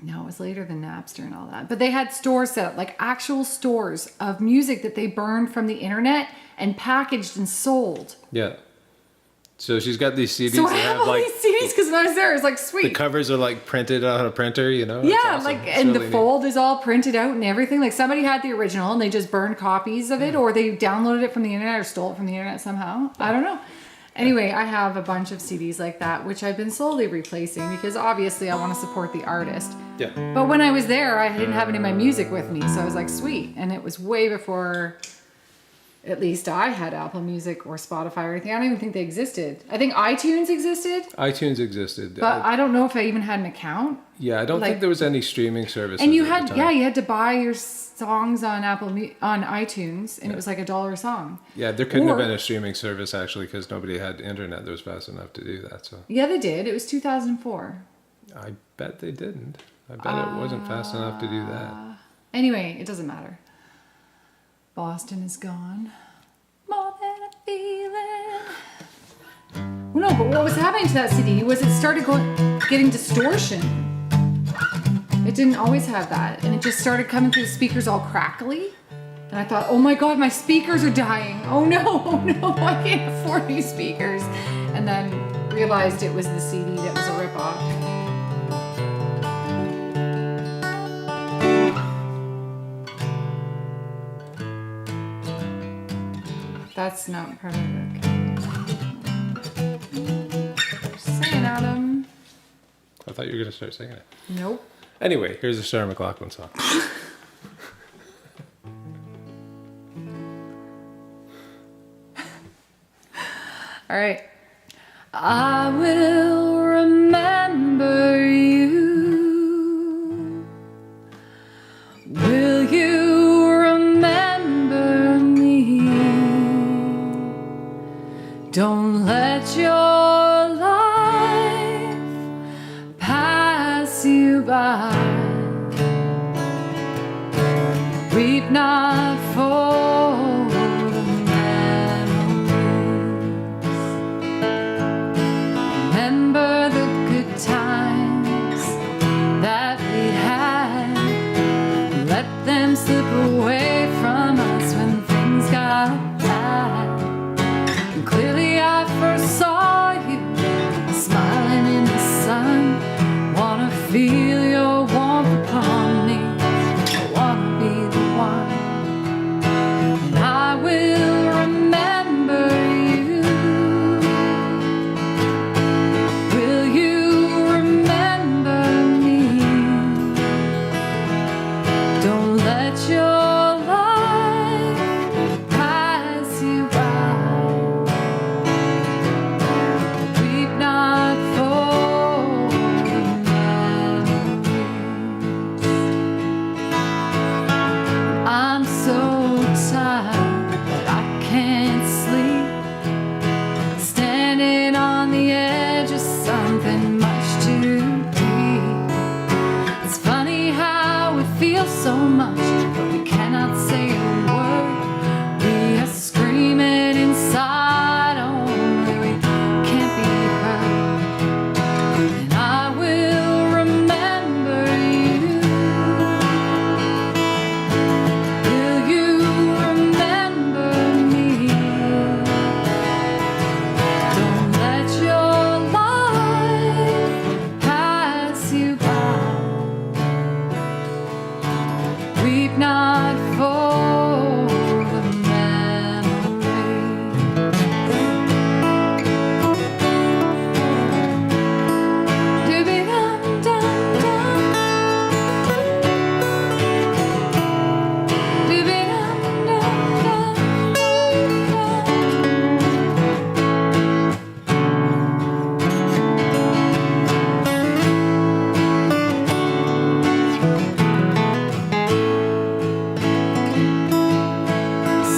No, it was later than Napster and all that. But they had stores set up, like actual stores of music that they burned from the internet and packaged and sold. Yeah. So she's got these CDs So I that have have all like these CDs because when I was there, it's like, the sweet. covers are like printed on a printer, you know? It's Yeah, awesome. like, It's and really the neat. fold is all printed out and everything. Like somebody had the original and they just burned copies of it, or they downloaded it from the internet or stole it from the internet somehow. I don't know. Anyway, I have a bunch of CDs like that, which I've been slowly replacing because obviously I want to support the artist. Yeah. But when I was there, I didn't have any of my music with me, so I was like, sweet. And it was way before, at least I had Apple Music or Spotify or anything. I don't even think they existed. I think iTunes existed, iTunes existed. but I don't know if I even had an account. Yeah, I don't like- think there was any streaming service. And you had, you had to buy your songs on on iTunes, and it was like $1 a song. Yeah, there couldn't have Or- been a streaming service actually because nobody had internet that was fast enough to do that. So Yeah, they did. It was 2004. I bet they didn't. I bet it wasn't fast enough to do that. Anyway, it doesn't matter. Boston is gone. More than a feeling. Well, no, but what was happening to that CD was it started getting distortion. It didn't always have that, and it just started coming through the speakers all crackly. And I thought, oh my god, my speakers are dying. Oh no, I can't afford new speakers. And then realized it was the CD that was a ripoff. That's not part of it. Just saying, Adam. I thought you were going to start singing it. Nope. Anyway, here's a Sarah McLachlan song. All right. I will remember you. Will you remember me? Don't let your life pass you by. Weep not for the memories. Remember the good times that we had. Let them slip away from us when things got bad. And clearly I first saw you smiling in the sun. Wanna feel your warmth upon me. I wanna be the one. And I will remember you. Will you remember me? Don't let your life pass you by. Weep not for the memories. I'm so tired that I can't sleep. Standing on the edge of something much too deep. It's funny how we feel so much, but we cannot say a word. We are screaming inside Weep not for the memories. Do-be-dum-dum-dum.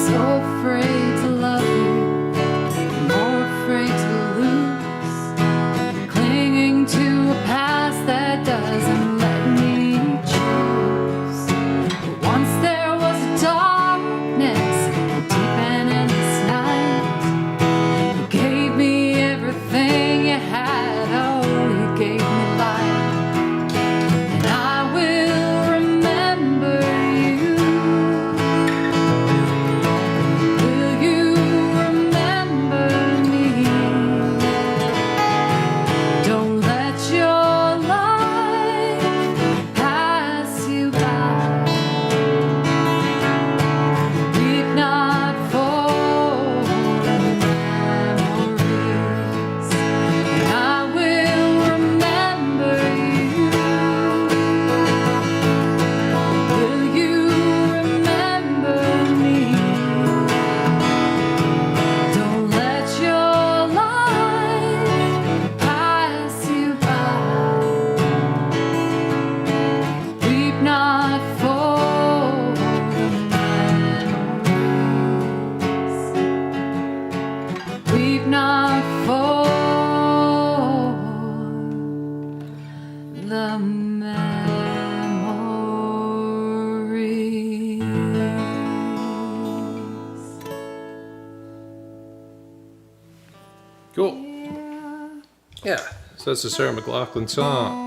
So afraid to love you, more afraid to lose, clinging to a past that doesn't let me choose. But once there was a darkness, a deep and endless night. You gave me everything you had, oh, you gave me life. And I will remember you. Will you remember me? Don't let your life pass you by. Weep not for the memories. And I will remember you. Will you remember me? Don't let your life pass you by. Weep not for the memories. Weep not for the memories. Cool. Yeah. So that's a Sarah McLachlan song.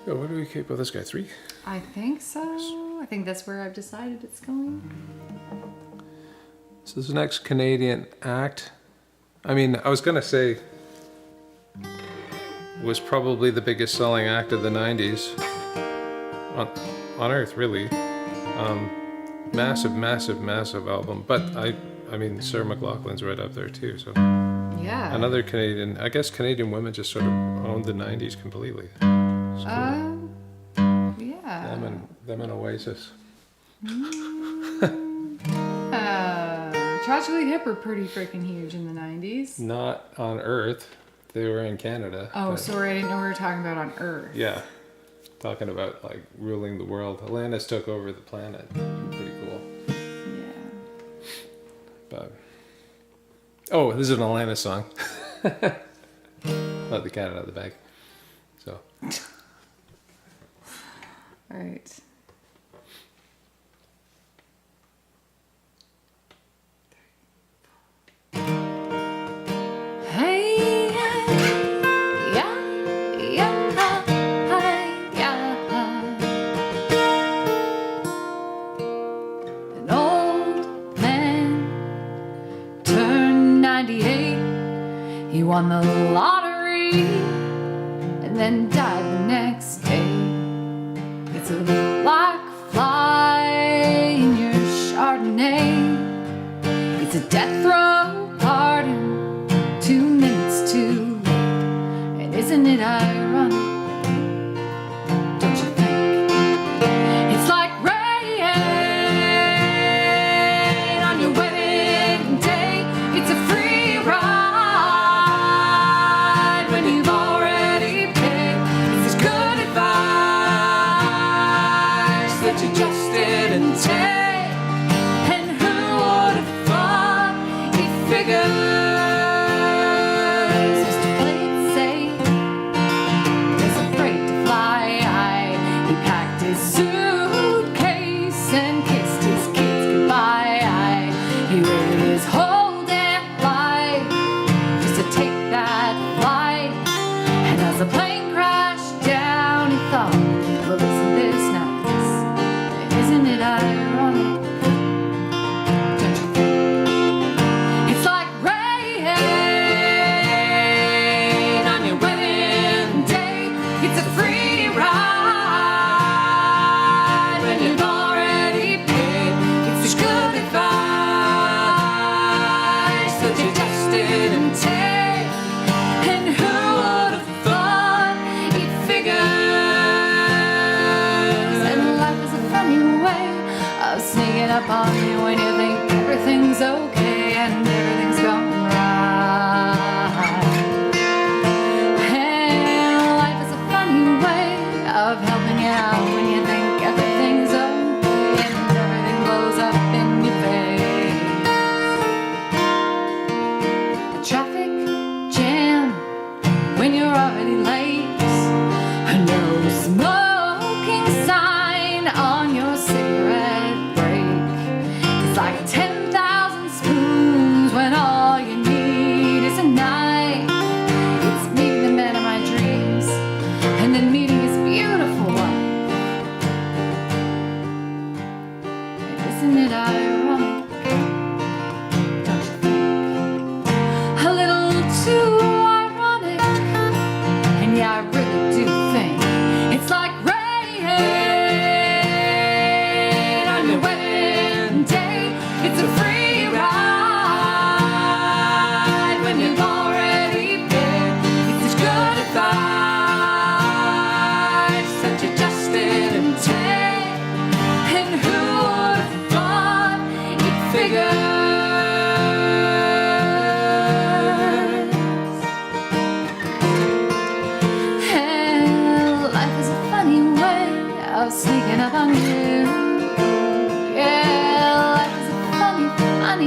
So what do we keep with this guy? 3? I think so. I think that's where I've decided it's going. So this next Canadian act, I mean, I was gonna say was probably the biggest selling act of the 90s on earth, really. Massive, massive, massive album. But I mean, Sarah McLachlan's right up there too. So Yeah. another Canadian, I guess Canadian women just sort of owned the 90s completely. It's cool. Yeah. Them and Oasis. Tragically Hip were pretty freaking huge in the 90s. Not on Earth. They were in Canada. Oh, but- sorry, I didn't know we were talking about on Earth. Yeah. Talking about like ruling the world. Atlantis took over the planet. Pretty cool. Yeah. But oh, this is an Atlantis song. Let the cat out of the bag. So All right. Hey, yeah, yeah, yeah. An old man turned 98. He won the lottery and then died the next day. It's a black fly in your Chardonnay. It's a death row pardon, 2 minutes too late. And isn't it ironic? Don't you think? It's like rain on your wedding day. It's a free ride when you've already paid. It's as good advice that you just didn't take. And who would have thought he figures just to play it safe?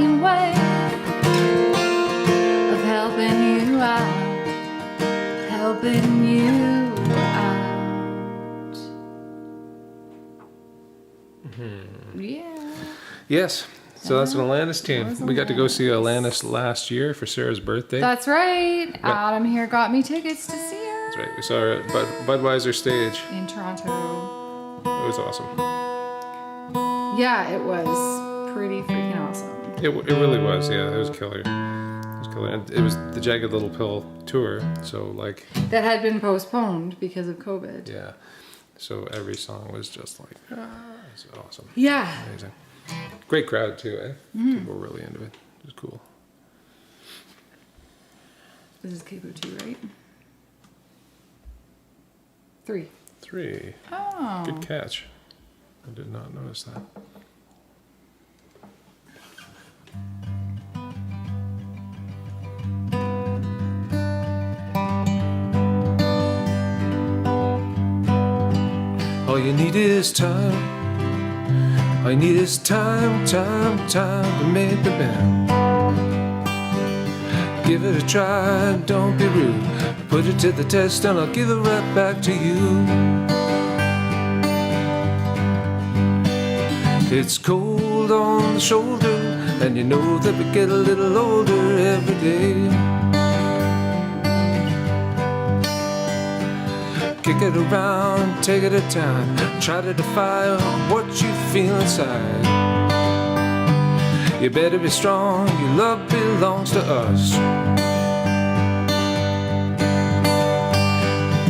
funny way of helping you out, helping you out. Yeah. Yes. So that's an Alanis tune. We got to go see Alanis last year for Sarah's birthday. That's right. Adam here got me tickets to see her. That's right. We saw her at Budweiser stage. In Toronto. It was awesome. Yeah, it was pretty freaking awesome. It really was. Yeah, it was killer. It was killer. And it was the Jagged Little Pill tour. So like. That had been postponed because of COVID. Yeah. So every song was just like, it was awesome. Yeah. Amazing. Great crowd too, eh? People were really into it. It was cool. This is Capo 2, right? 3. 3. Oh. Good catch. I did not notice that. All you need is time. All you need is time to make the band. Give it a try, don't be rude. Put it to the test and I'll give it right back to you. It's cold on the shoulder, and you know that we get a little older every day. Kick it around, take it a time. Try to defy what you feel inside. You better be strong, your love belongs to us.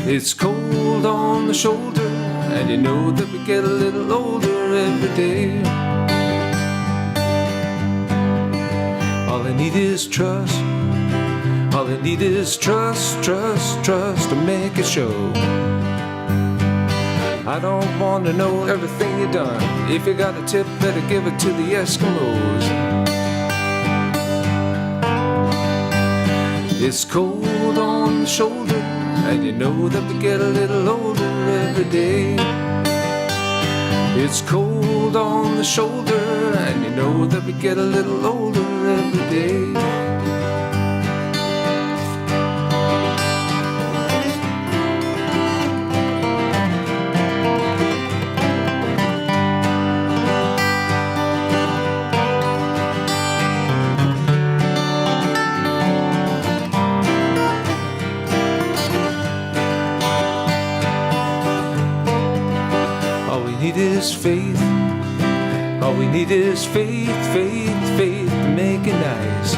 It's cold on the shoulder, and you know that we get a little older every day. All I need is trust. All I need is trust to make it show. I don't want to know everything you've done. If you got a tip, better give it to the Eskimos. It's cold on the shoulder, and you know that we get a little older every day. It's cold on the shoulder, and you know that we get a little older every day. Is faith. All we need is faith to make it nice.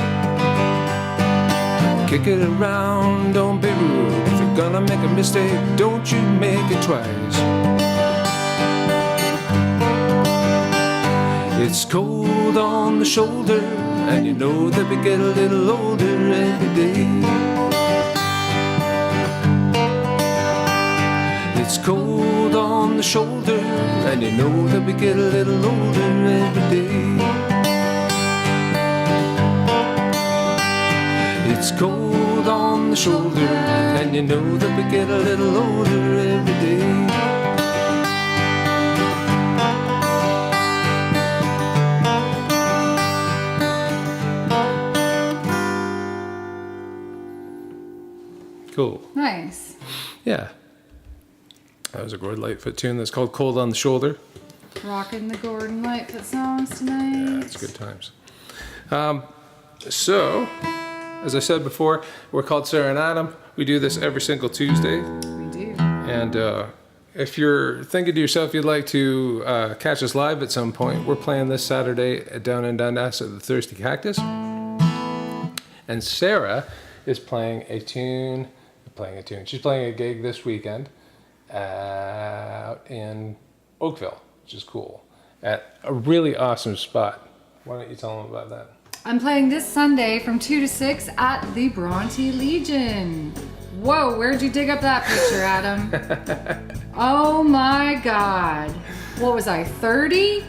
Kick it around, don't be rude. If you're gonna make a mistake, don't you make it twice. It's cold on the shoulder, and you know that we get a little older every day. It's cold on the shoulder, and you know that we get a little older every day. It's cold on the shoulder, and you know that we get a little older every day. Cool. Nice. Yeah. That was a Gordon Lightfoot tune that's called Cold on the Shoulder. Rocking the Gordon Lightfoot songs tonight. Yeah, it's good times. So, as I said before, we're called Sarah and Adam. We do this every single Tuesday. We do. And if you're thinking to yourself you'd like to catch us live at some point, we're playing this Saturday down in Dundas at the Thirsty Cactus. And Sarah is playing a tune. She's playing a gig this weekend out in Oakville, which is cool, at a really awesome spot. Why don't you tell them about that? I'm playing this Sunday from 2 to 6 at the Bronte Legion. Whoa, where'd you dig up that picture, Adam? Oh my God. What was I, 30?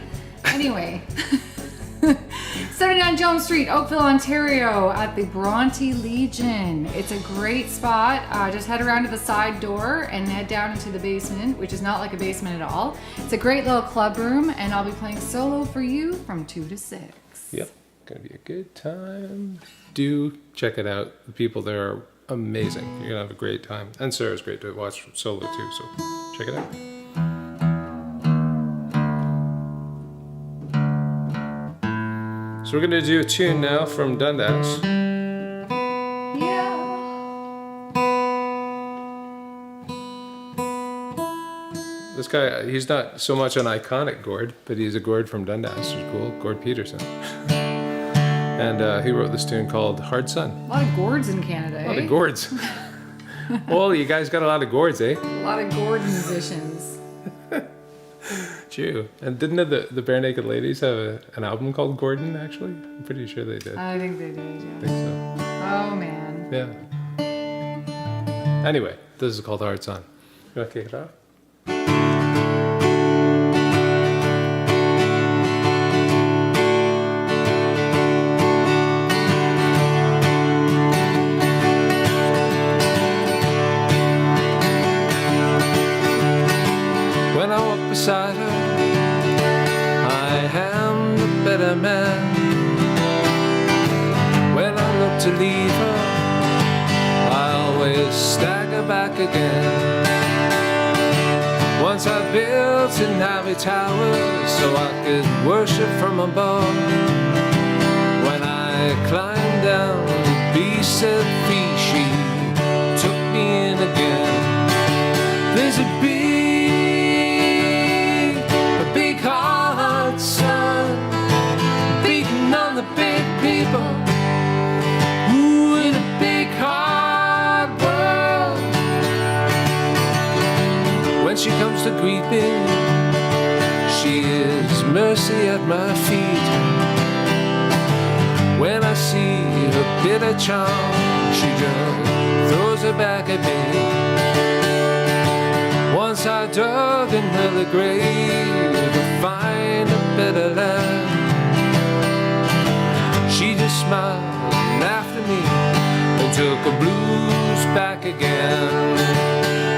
Anyway. 79 Jones Street, Oakville, Ontario, at the Bronte Legion. It's a great spot. Just head around to the side door and head down into the basement, which is not like a basement at all. It's a great little club room, and I'll be playing solo for you from 2 to 6. Yep. Gonna be a good time. Do check it out. The people there are amazing. You're gonna have a great time. And Sarah's great to watch solo too, so check it out. So we're gonna do a tune now from Dundas. Yeah. This guy, he's not so much an iconic Gord, but he's a Gord from Dundas. He's cool, Gord Peterson. And he wrote this tune called Hard Sun. A lot of gourds in Canada, A lot eh? of Gords. Well, you guys got a lot of Gords, eh? A lot of gourd musicians. True. And didn't the Bare Naked Ladies have an album called Gordon, actually? I'm pretty sure they did. I think they did, I yeah. think so. Oh, man. Yeah. Anyway, this is called Hard Sun. You want to kick it off? When I walk beside her, I am the better man. When I look to leave her, I always stagger back again. Once I built an ivy tower so I could worship from above. When I climbed down, the beast set free, she took me in again. There's a big hard sun beating on the big people. Ooh, in a big hard world. When she comes to greet me, she is mercy at my feet. When I see her bitter charm, she just throws it back at me. Once I dug another grave to find a better land. She just smiled and laughed at me and took her blues back again.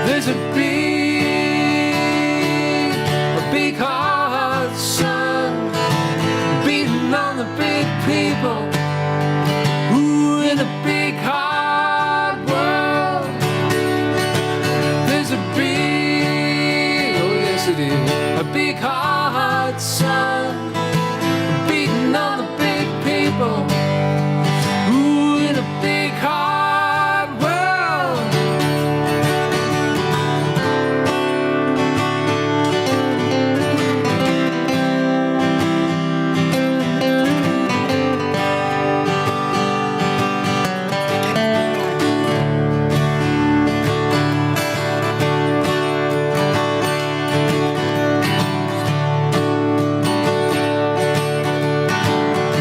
There's a big hard sun beating on the big people. Ooh, in a big hard world. There's a big hard sun beating on the big people. Ooh, in a big hard world.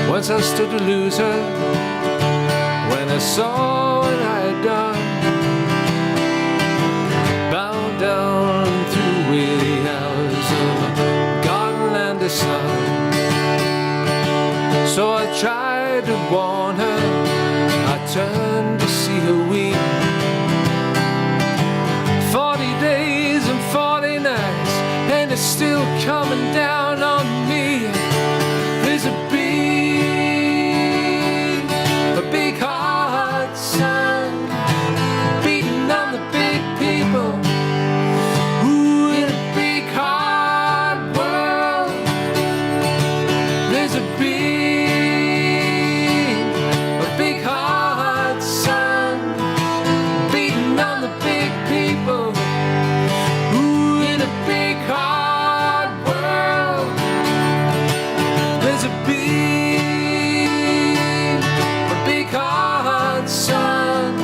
Once I stood to lose her when I saw what I had done. Bound down through weary hours of garden and the sun. So I tried to warn her, I turned to see her weep. 40 days and 40 nights, and it's still coming down on me. There's a big hard sun beating on the big people. Ooh, in a big hard world. There's a big hard sun beating on the big people. Ooh, in a big hard world. There's a big hard sun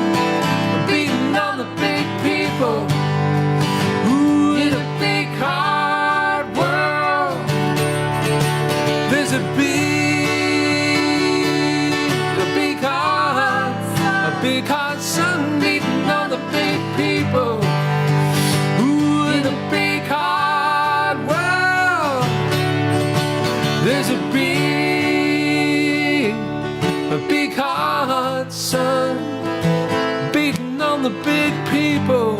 beating on the big people. Ooh, in a big hard world. There's a big hard sun beating on the big people. Ooh, in a big hard world. There's a big hard sun beating on the big people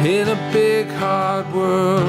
in a big hard world.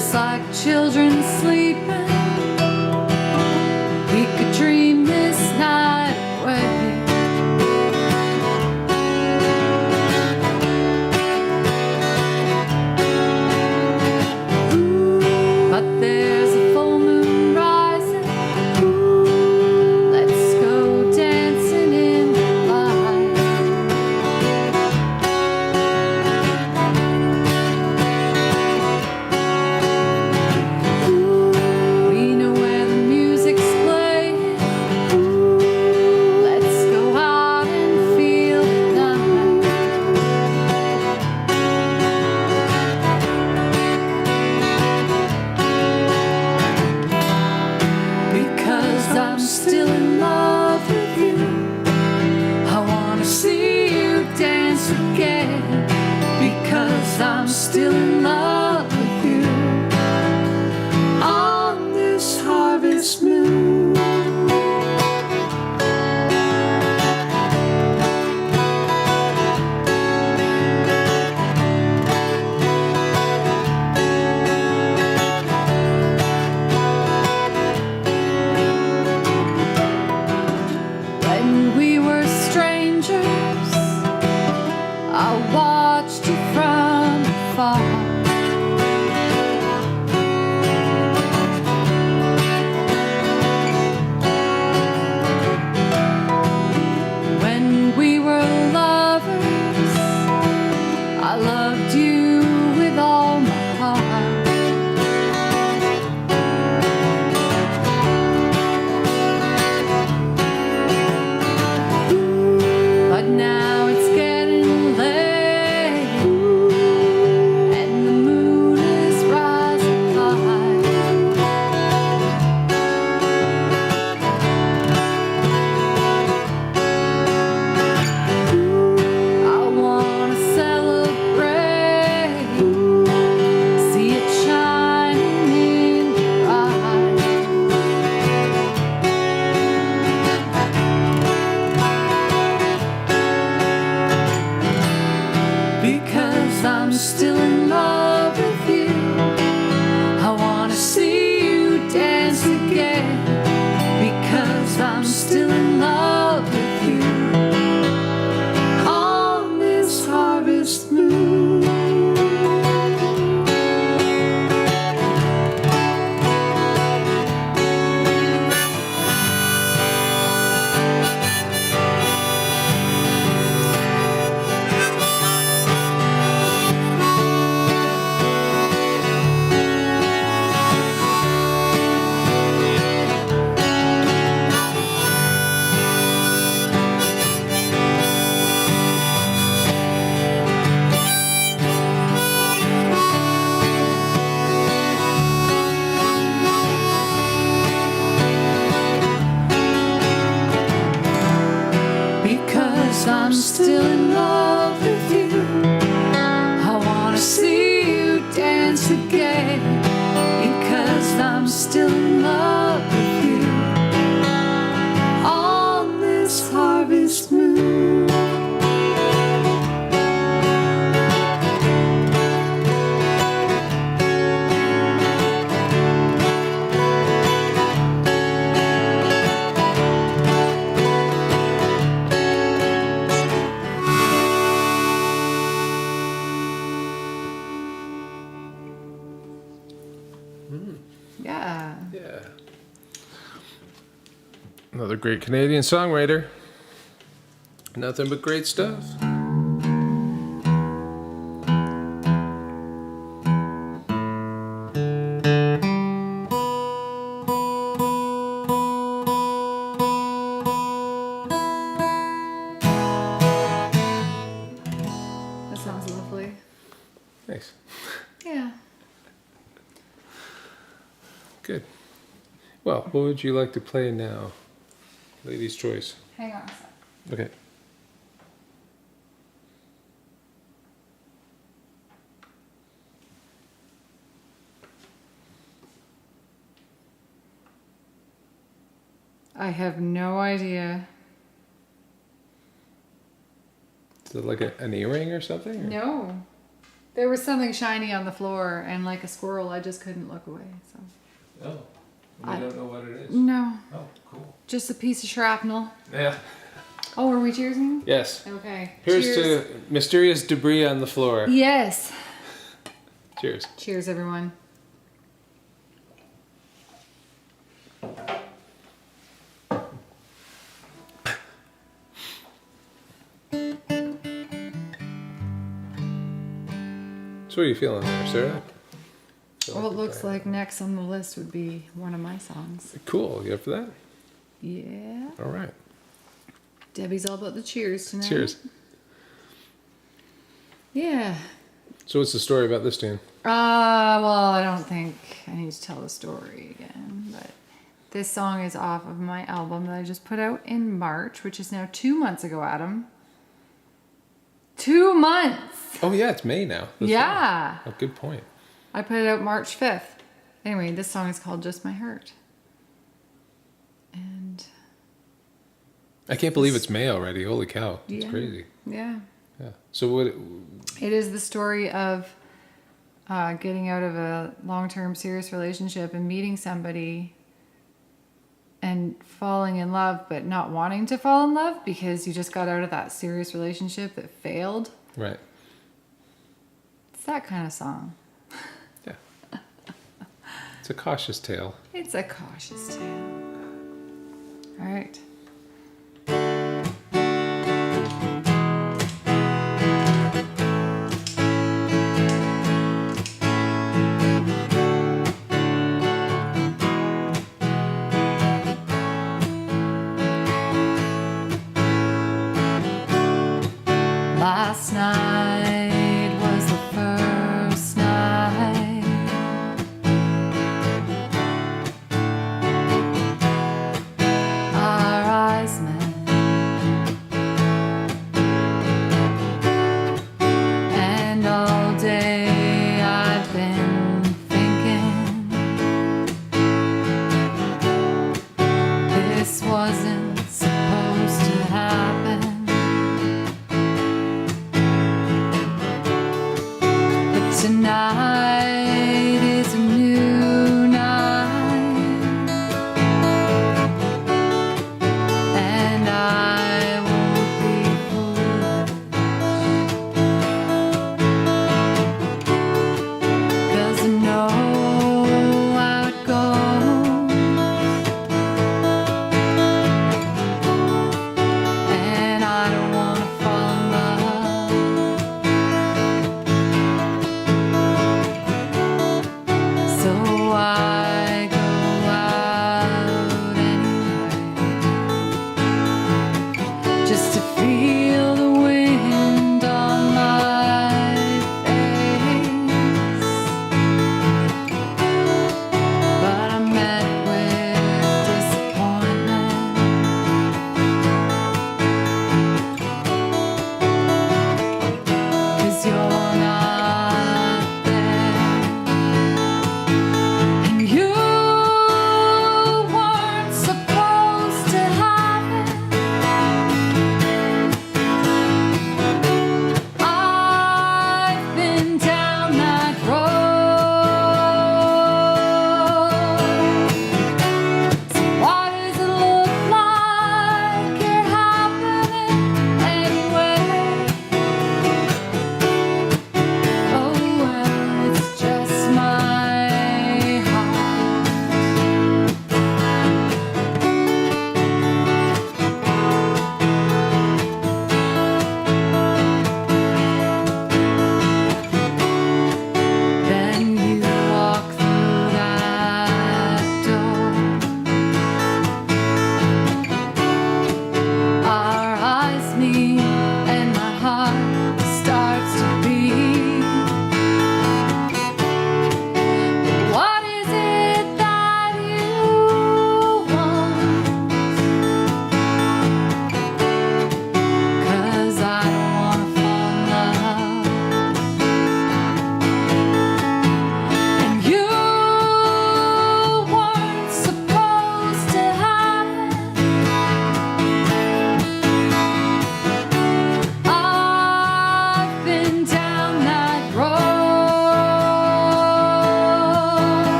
just like children sleeping. We could dream this night away. But there's a full moon rising. Let's go dancing in the light. We know where the music's playing. Let's go out and feel the night. Because I'm still in love with you. I wanna see you dance again. Because I'm still in love with you. On this harvest moon. When we were strangers, I watched you from afar. When we were lovers, I loved you with all my heart. But now it's getting late, and the moon is rising high. I wanna celebrate, see it shining in your eyes. Because I'm still in love with you. I wanna see you dance again. Because I'm still in love with you. On this harvest moon. Because I'm still in love with you. I wanna see you dance again. Because I'm still in love with you. On this harvest moon. Yeah. Yeah. Another great Canadian songwriter. Nothing but great stuff. That sounds lovely. Thanks. Yeah. Good. Well, what would you like to play now? Lady's choice. Hang on a sec. Okay. I have no idea. Is it like an earring or something? Or? No. There was something shiny on the floor, and like a squirrel, I just couldn't look away. So. Oh, we don't know what it is. No, Oh, cool. just a piece of shrapnel. Yeah. Oh, are we cheersing? Yes. Okay. Here's Cheers. to mysterious debris on the floor. Yes. Cheers. Cheers, everyone. So what are you feeling there, Sarah? Well, it looks like next on the list would be one of my songs. Cool. You up for that? Yeah. All right. Debbie's all about the cheers tonight. Cheers. Yeah. So what's the story about this tune? Well, I don't think I need to tell the story again, but this song is off of my album that I just put out in March, which is now 2 months ago, Adam. 2 months! Oh yeah, it's May now. That's Yeah. right. Oh, good point. I put it out March 5th. Anyway, this song is called Just My Hurt. And I can't believe it's May already. Holy cow. It's yeah. crazy. Yeah. Yeah. So what It is the story of getting out of a long-term serious relationship and meeting somebody and falling in love, but not wanting to fall in love because you just got out of that serious relationship that failed. right. It's that kind of song. Yeah. It's a cautious tale. It's a cautious tale. All right. Last night was the first night our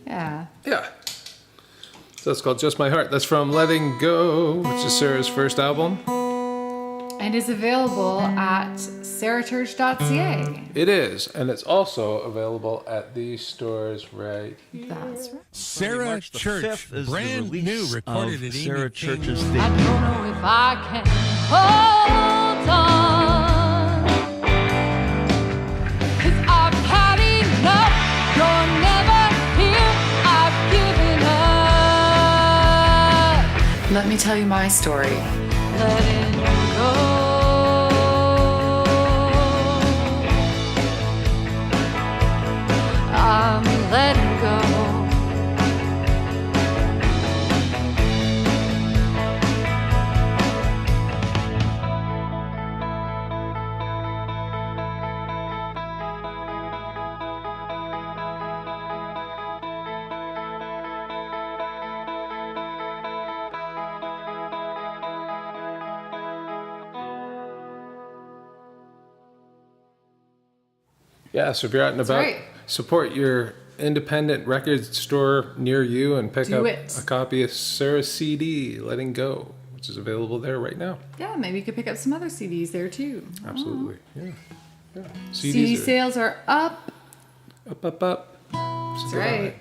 Yeah. Yeah. So it's called Just My Heart. That's from Letting Go, which is Sarah's first album. And is available at sarahchurch.ca. It is, and it's also available at these stores right here. That's right. Sarah March the Church, 5th is the brand release new, recorded of at Sarah Amy Church's King. debut. I don't know if I can hold on. 'Cause I've had enough. You're never here. I've given up. Let me tell you my story. Letting go. I'm letting go. Yeah, so if you're out and about, right. support your independent record store near you and pick Do up it. a copy of Sarah's CD, Letting Go, which is available there right now. Yeah, maybe you could pick up some other CDs there too. Absolutely. Yeah. CD CDs sales are up. up. That's right.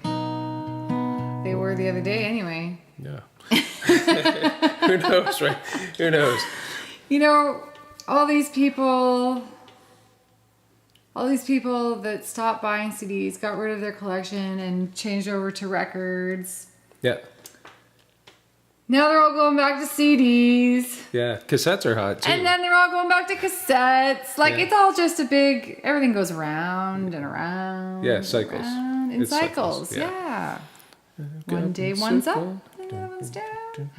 They were the other day anyway. Yeah. Who knows, right? Who knows? You know, all these people that stopped buying CDs, got rid of their collection and changed over to records. Yeah. Now they're all going back to CDs. Yeah. Cassettes are hot too. And then they're all going back to cassettes. Like, Yeah. it's all just a big, everything goes around and around. Yeah, and cycles. around in It's cycles, cycles. yeah. Yeah. Go One up day and one's up, circle. and the other one's down.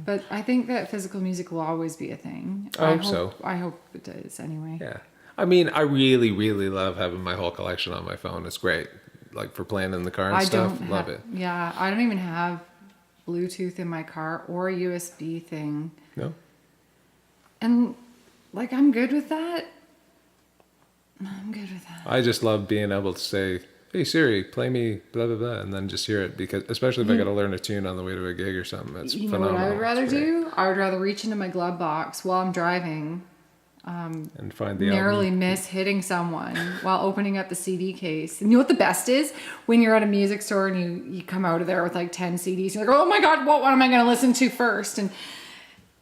But I think that physical music will always be a thing. I hope so. I hope it does anyway. Yeah. I mean, I really, really love having my whole collection on my phone. It's great. Like for playing in the car and I stuff. don't Love have, it. Yeah, I don't even have Bluetooth in my car or a USB thing. No? And like, I'm good with that. I'm good with that. I just love being able to say, hey Siri, play me blah, blah, blah, and then just hear it. Because especially if I got to learn a tune on the way to a gig or something. It's You know phenomenal. what I would rather It's great. do? I would rather reach into my glove box while I'm driving, And find the narrowly album. miss hitting someone while opening up the CD case. And you know what the best is? When you're at a music store and you come out of there with like 10 CDs. You're like, oh my God, what am I going to listen to first?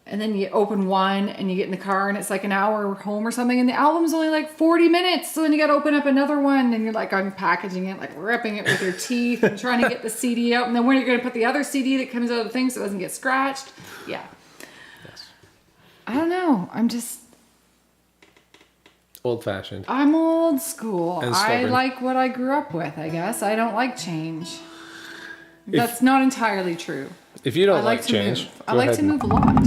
And then you open one and you get in the car and it's like an hour home or something. And the album's only like 40 minutes. So then you got to open up another one and you're like unpackaging it, like ripping it with your teeth and trying to get the CD out. And then when are you going to put the other CD that comes out of the thing so it doesn't get scratched? Yeah. Yes. I don't know. Old fashioned. I'm old school. And I stubborn. like what I grew up with, I guess. I don't like change. That's not entirely true. If you don't I like to change, move. I go like ahead to and- move a lot.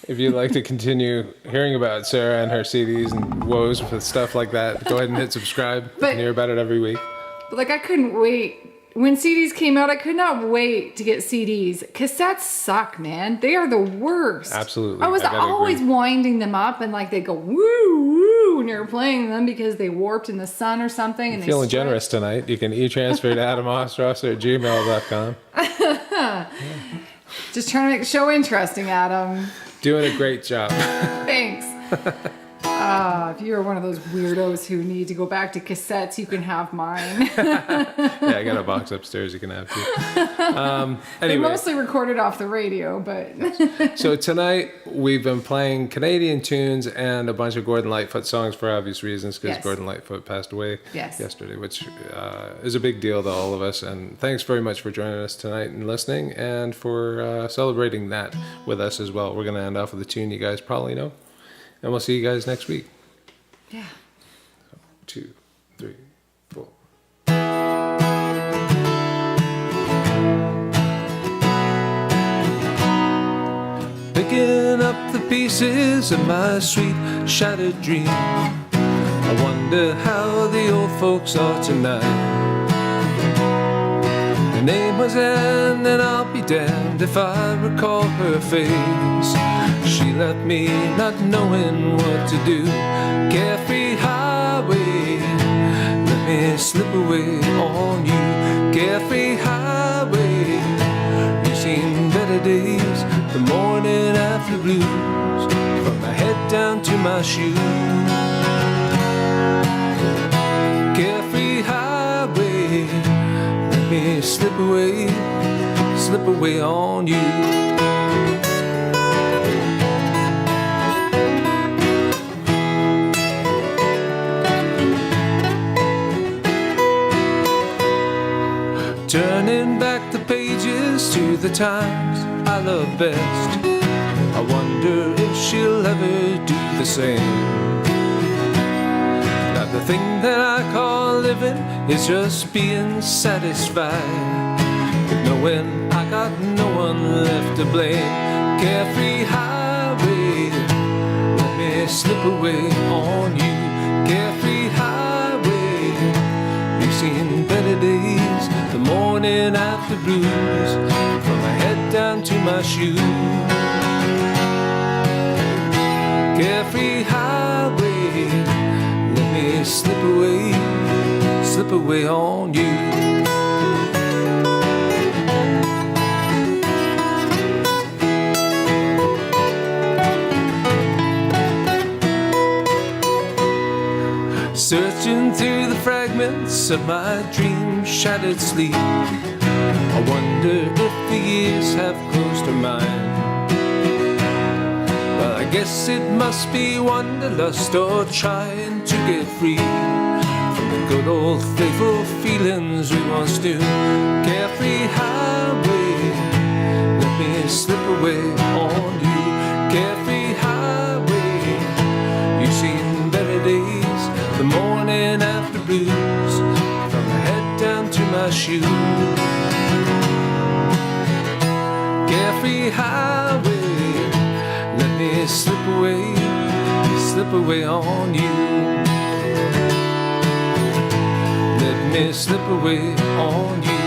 If you'd like to continue hearing about Sarah and her CDs and woes with stuff like that, go ahead and hit subscribe. You But- can hear about it every week. But like, I couldn't wait. When CDs came out, I could not wait to get CDs. Cassettes suck, man. They are the worst. Absolutely. I was I gotta always agree. winding them up and like they go woo woo when you're playing them because they warped in the sun or something. And Feeling they stretched. generous tonight. You can e-transfer to adamostrosser@gmail.com. Just trying to make the show interesting, Adam. Doing a great job. Thanks. If you're one of those weirdos who need to go back to cassettes, you can have mine. Yeah, I got a box upstairs you can have too. They're Anyway, mostly recorded off the radio, but so tonight we've been playing Canadian tunes and a bunch of Gordon Lightfoot songs for obvious reasons because Yes. Gordon Lightfoot passed away Yes. yesterday, which is a big deal to all of us. And thanks very much for joining us tonight and listening and for celebrating that with us as well. We're going to end off with a tune you guys probably know. And we'll see you guys next week. yeah. 2, 3, 4. Picking up the pieces of my sweet shattered dream. I wonder how the old folks are tonight. Her name was Anne, and I'll be damned if I recall her face. She left me not knowing what to do. Carefree highway, let me me slip away on you. Carefree highway, you've seen better days, the morning after blues, from my head down to my shoes. Carefree highway, let me slip away on you. Turning back the pages to the times I love best, I wonder if she'll ever do the same. Now the thing that I call living is just being satisfied with knowing I got no one left to blame. Carefree highway, let me slip away on you. Carefree highway, you've seen better days, the morning after blues, from my head down to my shoes. Carefree highway, let me slip away on you. Searching through the fragments of my dream-shattered sleep, I wonder if the years have closed her mind. Well, I guess it must be wanderlust or trying to get free from the good old faithful feelings we once knew. Carefree highway, let me slip away on you. Carefree highway, you've seen better days, the morning after blues, from my head down to my shoes. Carefree highway, let me slip away on you. Let me slip away on you.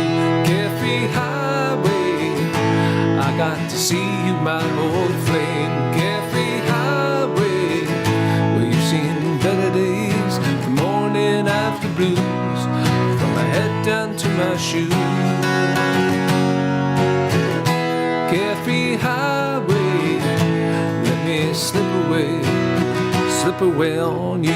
Carefree highway, I got to see you, my old flame. Carefree highway, well, you've seen better days, the morning after blues, from my head down to my shoes. Carefree highway, let me slip away on you.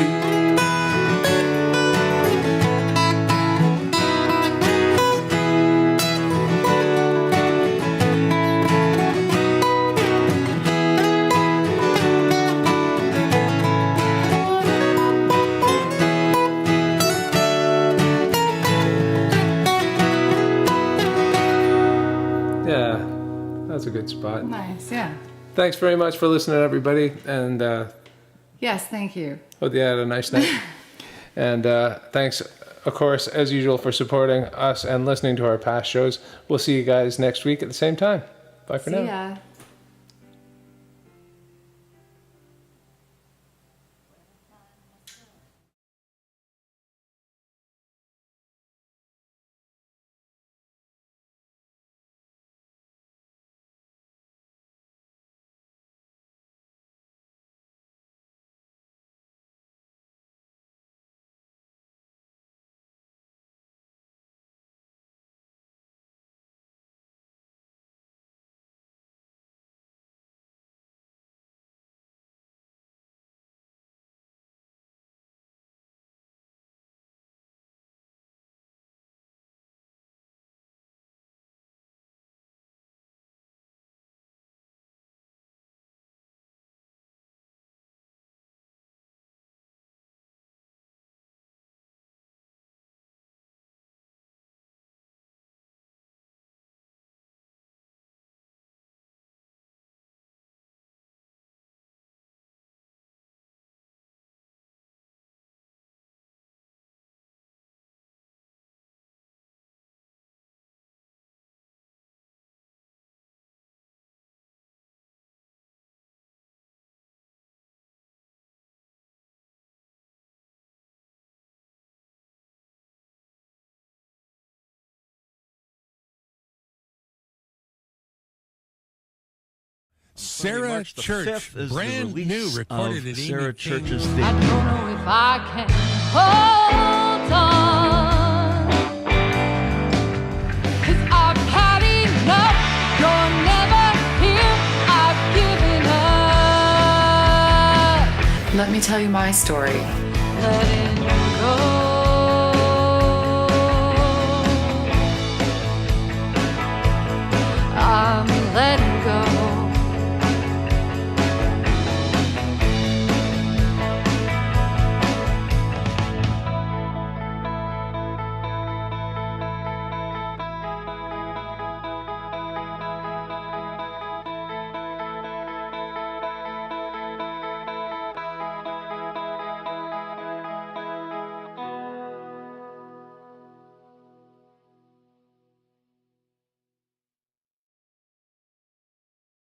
Yeah, that's a good spot. Nice, yeah. Thanks very much for listening, everybody, and Yes, thank you. hope you had a nice night. And thanks, of course, as usual, for supporting us and listening to our past shows. We'll see you guys next week at the same time. Bye for now. See ya. Sarah Church, brand new, recorded at Sarah Amy King. Church's I don't know if I can hold on. me tell you my story.